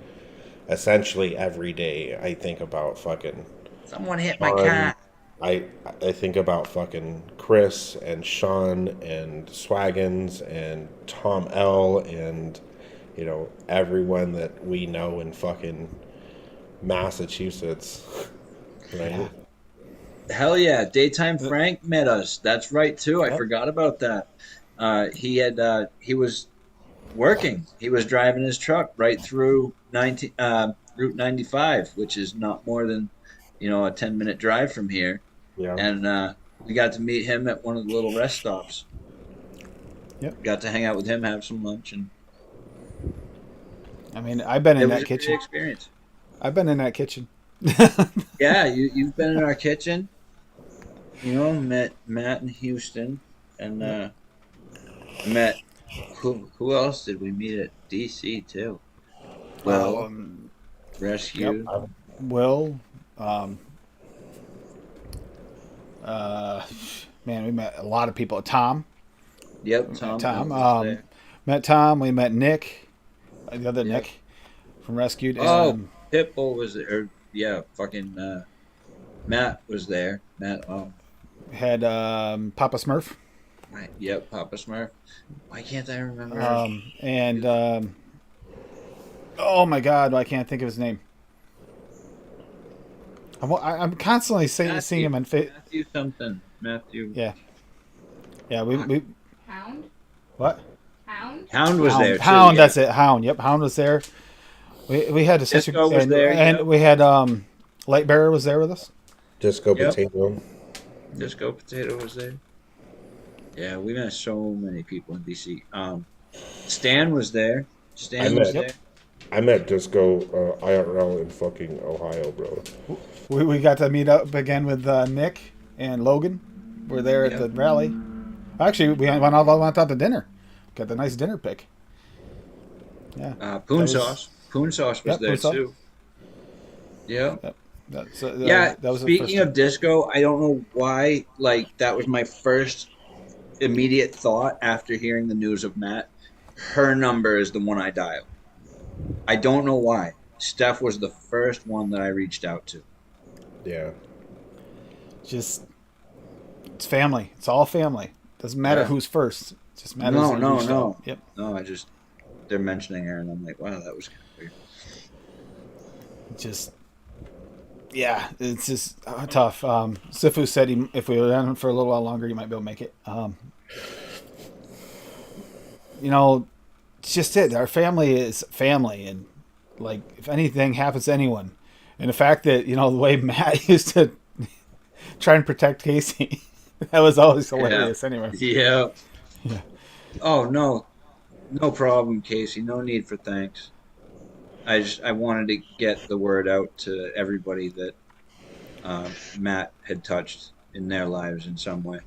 essentially every day I think about fucking Someone hit my Sean. cat. I I think about fucking Chris and Sean and Swaggins and Tom L and everyone that we know in fucking Massachusetts, Yeah. right? Hell yeah, Daytime Frank met us. That's right too. I Yep. forgot about that. He was working. He was driving his truck right through Route 95, which is not more than a 10-minute drive from here. Yeah. And we got to meet him at one of the little rest stops. Yep. Got to hang out with him, have some lunch, and I mean, I've been it in was that a great kitchen. experience. I've been in that kitchen. Yeah, you've been in our kitchen. Met Matt in Houston, and met who else did we meet at DC too? Well, Um, yep. Rescue. Will. Um, uh, man, we met a lot of people. Tom. Yep, We met Tom Tom. was there. Met Tom. We met Nick. The other Yep. Nick from Rescued. Oh, And Pitbull was there. Yeah, fucking Matt was there. Matt. had Papa Smurf. Right. Yep, Papa Smurf. Why can't I remember? And oh my God, I can't think of his name. I'm constantly seeing him in Matthew something. Matthew. Yeah, yeah. We Hound? what? Hound? Hound was there too. Hound. Yeah. That's it. Hound. Yep. Hound was there. We had such a Disco was there, and yep. we had Lightbearer was there with us. Disco Yep. Potato. Disco Potato was there. Yeah, we met so many people in DC. Stan was there. Stan I was met- there. I met Disco IRL in fucking Ohio, bro. We got to meet up again with Nick and Logan. We're there at Yep. the rally. Actually, we went out to dinner. Got the nice dinner pick. Yeah. Poon That was- Sauce. Poon Sauce was Yep, there Poon Sauce. too. Yeah. That's, Yeah. that was the first Speaking of disco, I don't know why. Like that was my first immediate thought after hearing the news of Matt. Her number is the one I dial. I don't know why. Steph was the first one that I reached out to. Yeah. just it's family. It's all family. Doesn't matter Yeah. who's first. It just matters. No, who no, reached no. out. Yep. No, they're mentioning her, and I'm like, wow, that was kind of just yeah, it's just tough. Sifu said if we were on for a little while longer, he might be able to make it. You know, it's just it. Our family is family, and like if anything happens to anyone, and the fact that the way Matt used to try and protect Casey, that was always hilarious. Anyway, Yeah. yeah, Oh no, no problem, Casey. No need for thanks. I wanted to get the word out to everybody that Matt had touched in their lives in some way.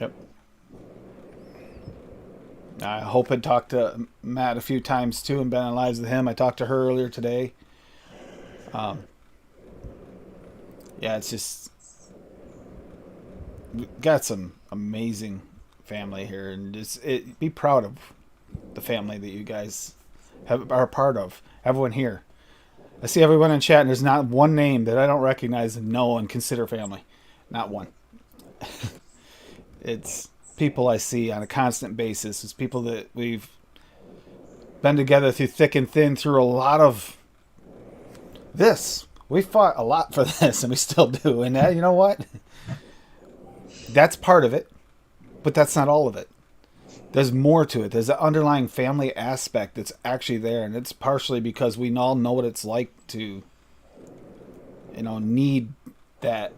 yep. I hope had talked to Matt a few times too, and been on lives with him. I talked to her earlier today. Yeah, it's just we got some amazing family here, and be proud of the family that you guys are a part of. Everyone here, I see everyone in chat, and there's not one name that I don't recognize and know and consider family. Not one. It's people I see on a constant basis. It's people that we've been together through thick and thin through a lot of this. We fought a lot for this, and we still do. And you know what? That's part of it, but that's not all of it. There's more to it. There's an underlying family aspect that's actually there, and it's partially because we all know what it's like to, need that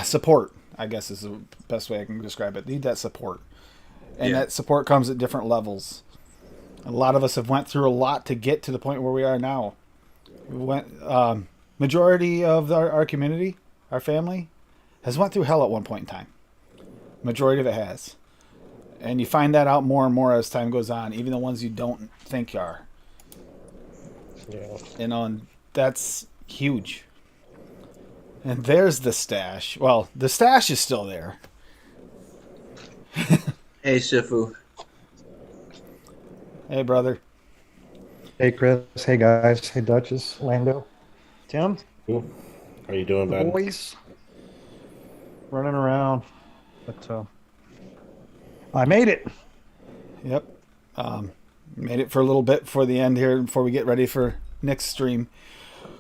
support. I guess is the best way I can describe it. Need that support, and that support comes at different levels. A lot of us have went through a lot to get to the point where we are now. Majority of our community, our family, has went through hell at one point in time. Majority of it has. And you find that out more and more as time goes on, even the ones you don't think are. Yeah. And that's huge. And there's the stash. Well, the stash is still there. Hey, Sifu. Hey, brother. Hey, Chris. Hey, guys. Hey, Duchess. Lando. Tim. Cool. How you doing, The Ben? boys. Running around. But I made it. Yep. Made it for a little bit before the end here, before we get ready for next stream,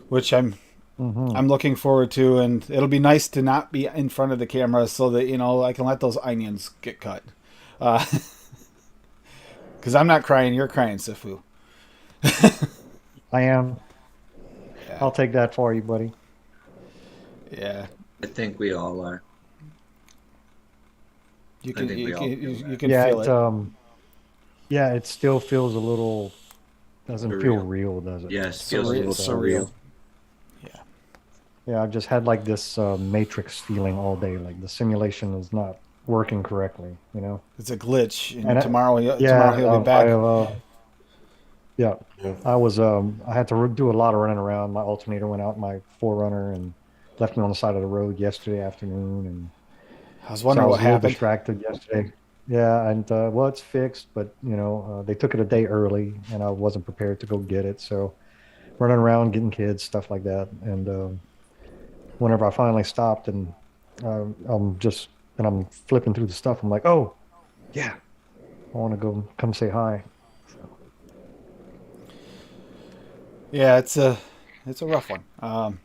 which I'm looking forward to, and it'll be nice to not be in front of the camera so that I can let those onions get cut. Because I'm not crying, you're crying, Sifu. I am. Yeah. I'll take that for you, buddy. Yeah. I think we all are. You can think we all feel you that. can Yeah, feel it, it. yeah, it still feels a little. Doesn't feel Surreal. real, does it? Yes, feels a little Surreal. surreal. Yeah, I've just had like this Matrix feeling all day. Like the simulation is not working correctly. It's a glitch, and And tomorrow he'll be back. Yeah, Yeah. I had to do a lot of running around. My alternator went out, my Forerunner, and left me on the side of the road yesterday afternoon. And I was so wondering I was what a little happened. distracted yesterday. Yeah, and well, it's fixed, but they took it a day early, and I wasn't prepared to go get it. So running around, getting kids, stuff like that. And whenever I finally stopped, and I'm flipping through the stuff, I'm like, oh, yeah, I want to come say hi. Yeah, it's a rough one.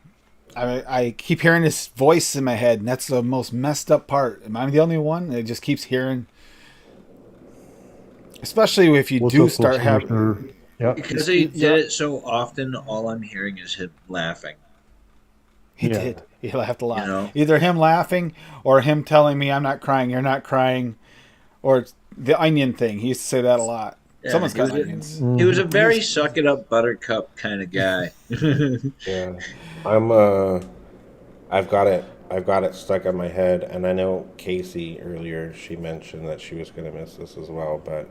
I keep hearing this voice in my head, and that's the most messed up part. Am I the only one that just keeps hearing? Especially if you do start having. Yeah, Because he did it so often, all I'm hearing is him laughing. He Yeah. did. He laughed a lot. You know? Either him laughing or him telling me I'm not crying, you're not crying, or the onion thing. He used to say that a lot. Yeah, Someone's he got was- onions. He was a very suck it up buttercup kind of guy. Yeah. I've got it stuck in my head, and I know Casey earlier, she mentioned that she was gonna miss this as well, but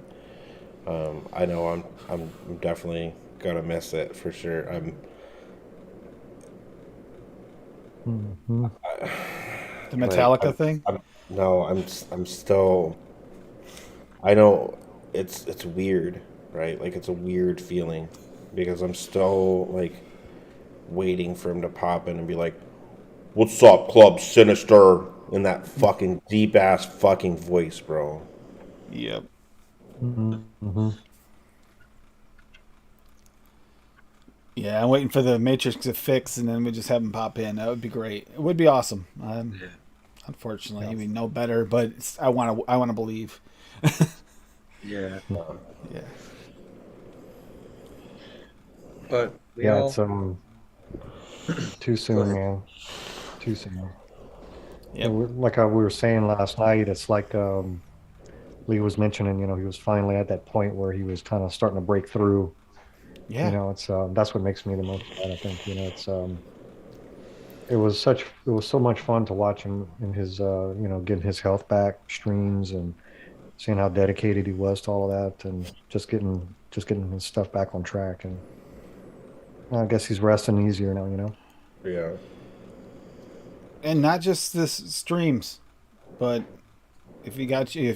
I know I'm definitely gonna miss it for sure. The Metallica thing. I'm still. I know it's weird, right? Like it's a weird feeling because I'm still like waiting for him to pop in and be like, "What's up, Club Sinister?" in that fucking deep ass fucking voice, bro. Yep. Yeah, I'm waiting for the Matrix to fix, and then we just have him pop in. That would be great. It would be awesome. Yeah. Unfortunately, Yeah. we know better, but I want to. I want to believe. Yeah. Yeah. But we Yeah, all it's too go soon, ahead. man. Too soon. Yep. Like we were saying last night, it's like Lee was mentioning. He was finally at that point where he was kind of starting to break through. Yeah. It's that's what makes me the most sad. I think it's it was so much fun to watch him in his getting his health back streams and seeing how dedicated he was to all of that and just getting his stuff back on track. And I guess he's resting easier now. Yeah. And not just this streams, but if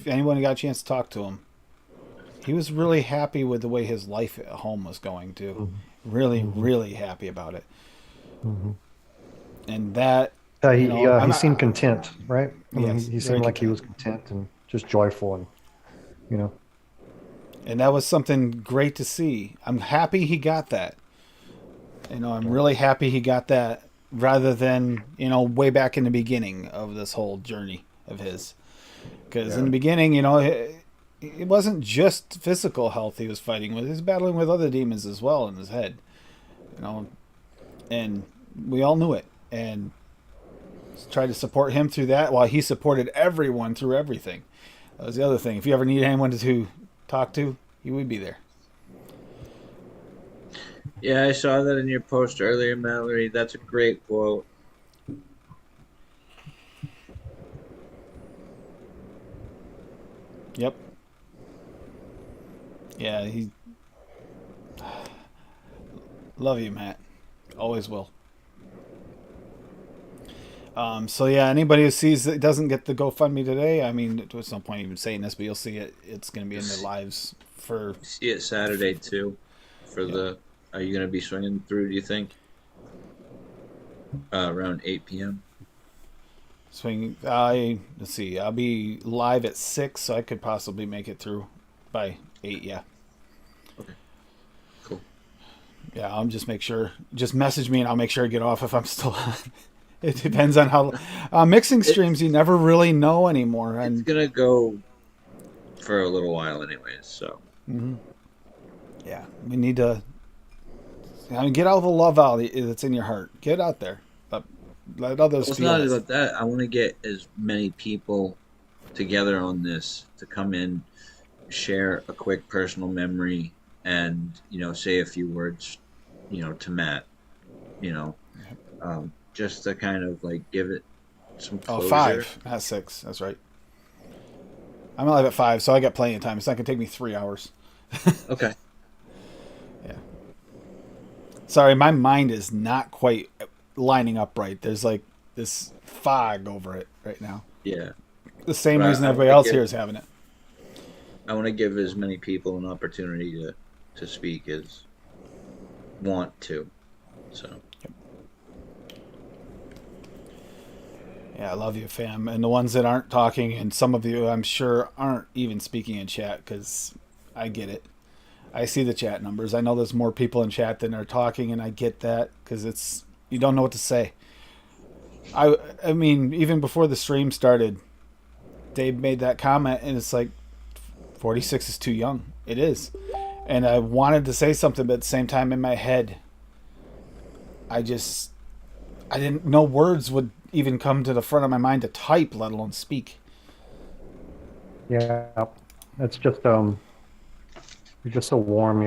anyone got a chance to talk to him, he was really happy with the way his life at home was going too. Really, Mhm. really happy about it. Mhm. And that, Yeah, I'm he not, seemed content, right? I mean, yes, he very seemed like he content. was content and just joyful, and you know, And that was something great to see. I'm happy he got that. I'm really happy he got that rather than, way back in the beginning of this whole journey of his. Because in the beginning, it wasn't just physical health he was fighting with. He was battling with other demons as well in his head. You know, and we all knew it. And tried to support him through that while he supported everyone through everything. That was the other thing. If you ever need anyone to talk to, he would be there. Yeah, I saw that in your post earlier, Mallory. That's a great quote. Yep. Yeah, he. Love you, Matt. Always will. So yeah, anybody who sees that doesn't get the GoFundMe today, I mean, there's no point even saying this, but you'll see it. It's going to be in the lives for. See it Saturday too. For Yeah. the, are you gonna be swinging through? Do you think? Around 8 p.m. Swing. Let's see. I'll be live at 6, so I could possibly make it through by 8. Yeah. Okay. Cool. Yeah. I'll just make sure. Just message me, and I'll make sure I get off if I'm still on. It depends on how mixing streams. You never really know anymore, It's and gonna go for a little while, anyways. So yeah, we need to. Get all the love out that's in your heart. Get it out there. Let others well, it's feel not it. about that. I want to get as many people together on this to come in, share a quick personal memory, and say a few words, to Matt. You know, just to kind of like give it some Oh, closure. 5, not 6. That's right. I'm live at 5, so I got plenty of time. It's not gonna take me 3 hours. Okay. Yeah. Sorry, my mind is not quite lining up right. There's like this fog over it right now. Yeah. The same But reason I everybody wanna else give- here is having it. I want to give as many people an opportunity to speak as want to. So Yeah, I love you, fam. And the ones that aren't talking, and some of you, I'm sure, aren't even speaking in chat because I get it. I see the chat numbers. I know there's more people in chat than are talking, and I get that because you don't know what to say. I mean, even before the stream started, Dave made that comment, and it's like 46 is too young. It is, and I wanted to say something, but at the same time, in my head, I didn't know words would even come to the front of my mind to type, let alone speak. yeah, it's just you're just so warm.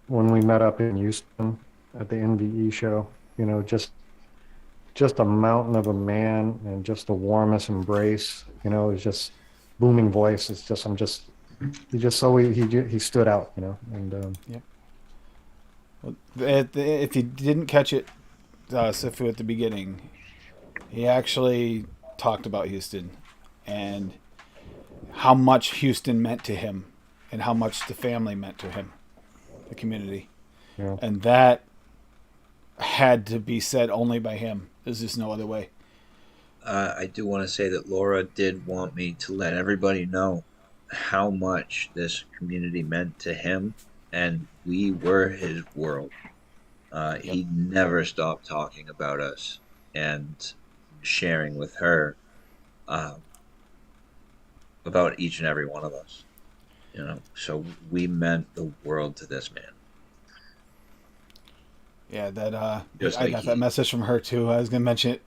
When we met up in Houston at the NVE show, just a mountain of a man and just the warmest embrace. It's just booming voice. It's just he just so he stood out. And Yeah. Well, if you didn't catch it, Sifu, at the beginning, he actually talked about Houston and how much Houston meant to him and how much the family meant to him, the community. yeah. And that had to be said only by him. There's just no other way. I do want to say that Laura did want me to let everybody know how much this community meant to him, and we were his world. He never stopped talking about us and sharing with her um, about each and every one of us. You know, so we meant the world to this man. Yeah, that Just I like got that he, message from her too. I was gonna mention it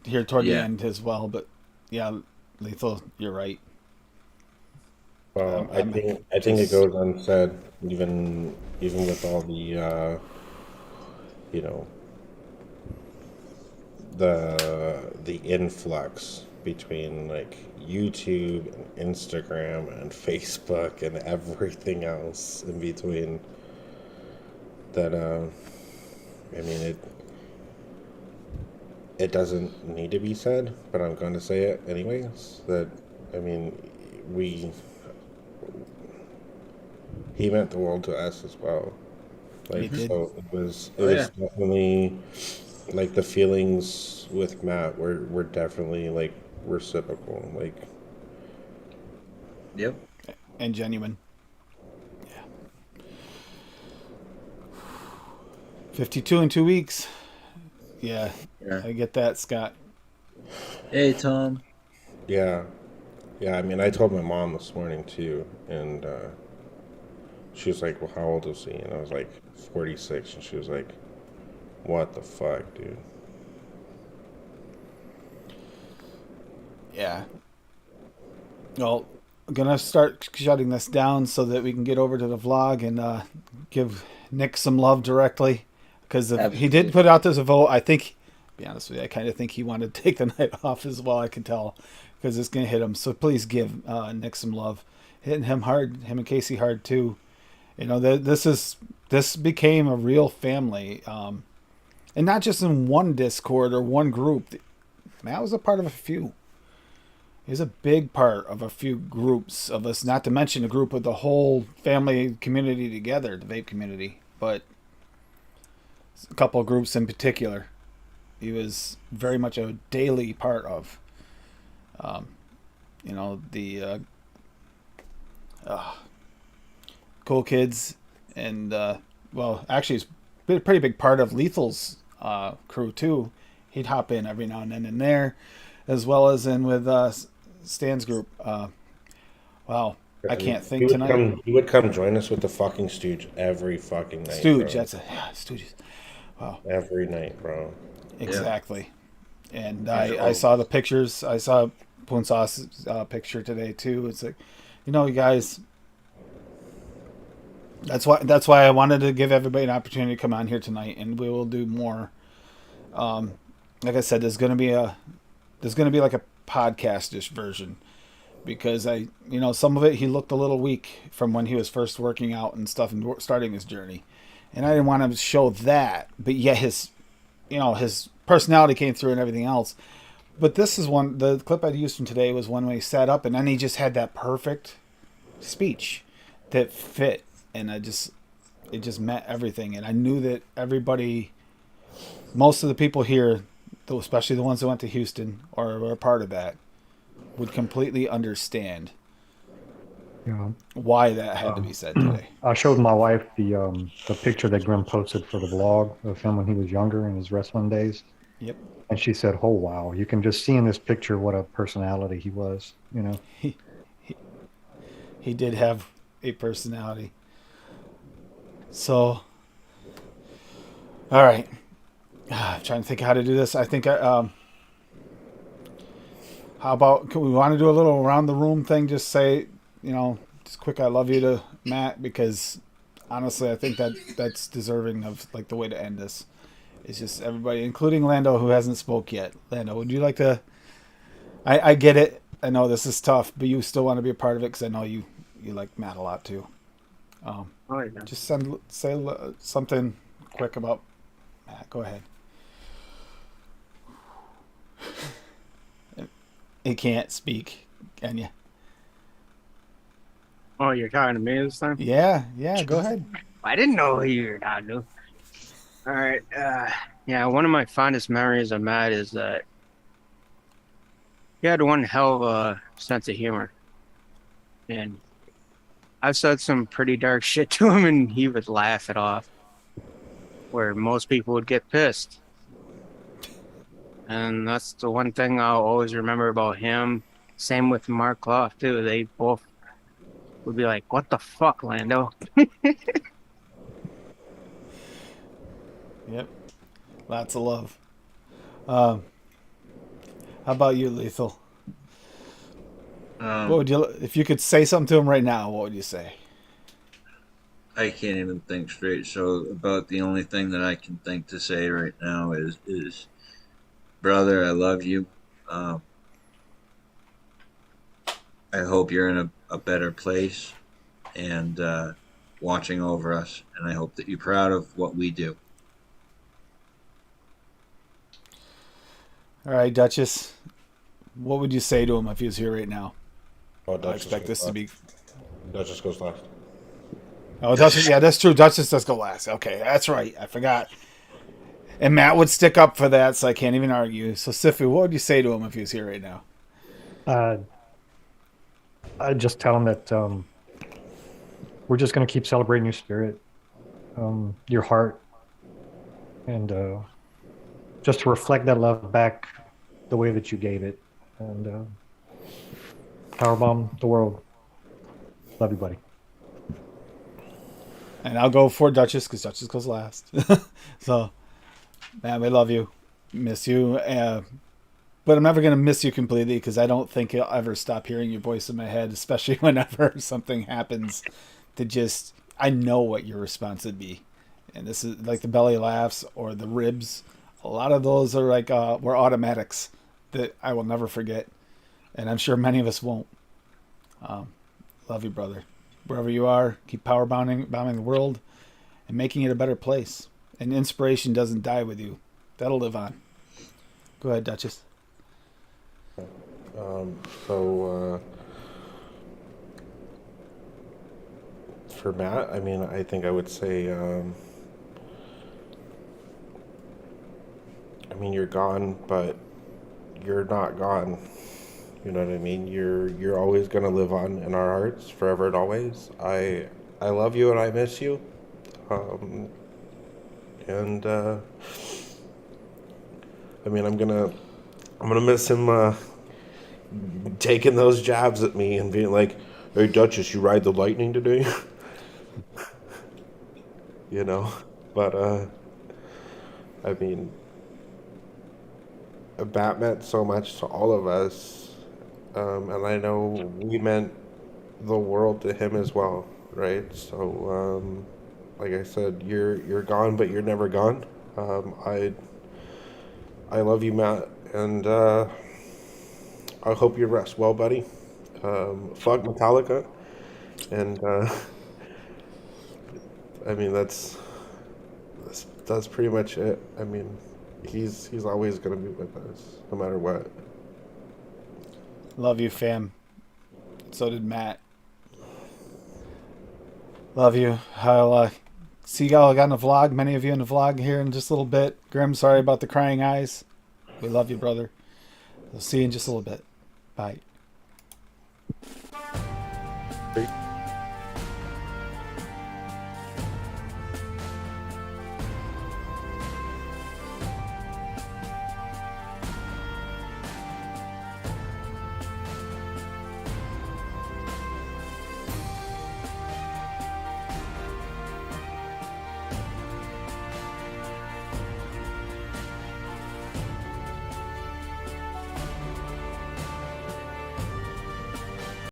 here toward the yeah, end as well, but yeah, Lethal, you're right. Well, I I'm think it just goes unsaid, even with all the you know, the influx between like YouTube and Instagram and Facebook and everything else in between. That I mean it doesn't need to be said, but I'm going to say it anyways. That I mean we he meant the world to us as well. he Like did. so it oh yeah, was definitely like the feelings with Matt were definitely like reciprocal. Like yep, And genuine. 52 in 2 weeks. Yeah, yeah. I get that, Scott. Hey Tom, yeah, yeah. I mean, I told my mom this morning too, and she was like, "Well, how old is he?" And I was like, 46, and she was like, "What the fuck, dude?" Yeah. Well, I'm gonna start shutting this down so that we can get over to the vlog and give Nick some love directly, because he did absolutely. put out this a vote. I think, to be honest with you, I kind of think he wanted to take the night off as well. I can tell because it's gonna hit him. So please give Nick some love, hitting him hard, him and Casey hard too. You know, this became a real family, and not just in one Discord or one group. Matt was a part of a few. He's a big part of a few groups of us, not to mention a group of the whole family community together, the vape community, but a couple of groups in particular. He was very much a daily part of. Um, you know, the uh, cool kids, and well, actually, it's been a pretty big part of Lethal's crew too. He'd hop in every now and then in there, as well as in with Stan's group. Wow, I can't He think would tonight. come. He would come join us with the fucking Stooge every fucking night, Stooge, bro. that's a yeah, Stooges. Wow, Every night, bro. Yeah, exactly. And he's I saw the always pictures. I saw Poon Sauce's picture today too. It's like, you guys. That's why I wanted to give everybody an opportunity to come on here tonight, and we will do more. Um, like I said, there's gonna be like a podcast-ish version, because some of it he looked a little weak from when he was first working out and stuff and starting his journey, and I didn't want to show that, but yet his personality came through and everything else. But this is the clip I used from today was one when he sat up and then he just had that perfect speech that fit, and it just met everything, and I knew that everybody, most of the people here, especially the ones that went to Houston or were a part of that, would completely understand You know, why that had to be um, said today. I showed my wife the picture that Grim posted for the vlog of him when he was younger in his wrestling days, Yep. and she said, "Oh wow, you can just see in this picture what a personality he was." He, he, he did have a personality. So, all right. I'm trying to think how to do this. I think how about, can we want to do a little around the room thing? Just say, just quick "I love you" to Matt, because honestly, I think that's deserving of like the way to end this. It's just everybody, including Lando, who hasn't spoke yet. Lando, would you like to? I get it. I know this is tough, but you still want to be a part of it because I know you like Matt a lot too. Oh, yeah. Just say something quick about Matt. Go ahead. He can't speak, can you? Oh, you're talking to me this time? Yeah. Go ahead. I didn't know who you were talking to. All right. Yeah, one of my fondest memories of Matt is that he had one hell of a sense of humor. And I've said some pretty dark shit to him, and he would laugh it off. where most people would get pissed. And that's the one thing I'll always remember about him. Same with Mark Clough too. They both would be like, "What the fuck, Lando?" Yep. Lots of love. How about you, Lethal? What would you, if you could say something to him right now, what would you say? I can't even think straight. So about the only thing that I can think to say right now is brother, I love you. I hope you're in a better place and watching over us, and I hope that you're proud of what we do. All right, Duchess. What would you say to him if he was here right now? Oh, I Duchess expect goes this to be. last. Duchess goes last. Oh, Duchess. Yeah, that's true. Duchess does go last. Okay, that's right. I forgot. And Matt would stick up for that, so I can't even argue. So, Sifu, what would you say to him if he was here right now? I'd just tell him that we're just going to keep celebrating your spirit, your heart, and just to reflect that love back the way that you gave it. And Powerbomb the world. Love you, buddy. And I'll go for Duchess because Duchess goes last. So, man, we love you. Miss you. But I'm never going to miss you completely because I don't think I'll ever stop hearing your voice in my head, especially whenever something happens to just, I know what your response would be. And this is like the belly laughs or the ribs. A lot of those are like, were automatics that I will never forget. And I'm sure many of us won't. Love you, brother. Wherever you are, keep bombing the world and making it a better place. And inspiration doesn't die with you. That'll live on. Go ahead, Duchess. For Matt, I mean, I think I would say, I mean, you're gone, but you're not gone. You know what I mean? You're always gonna live on in our hearts, forever and always. I love you and I miss you. And I mean, I'm gonna miss him taking those jabs at me and being like, "Hey, Duchess, you ride the lightning today?" You know, but I mean, Bat meant so much to all of us, and I know we meant the world to him as well, right? So, like I said, you're gone, but you're never gone. I love you, Matt, and I hope you rest well, buddy. Fuck Metallica, and I mean that's pretty much it. I mean, he's always gonna be with us, no matter what. Love you, fam. So did Matt. Love you. I'll see y'all on the vlog. Many of you in the vlog here in just a little bit. Grim, sorry about the crying eyes. We love you, brother. We'll see you in just a little bit. Bye. Great.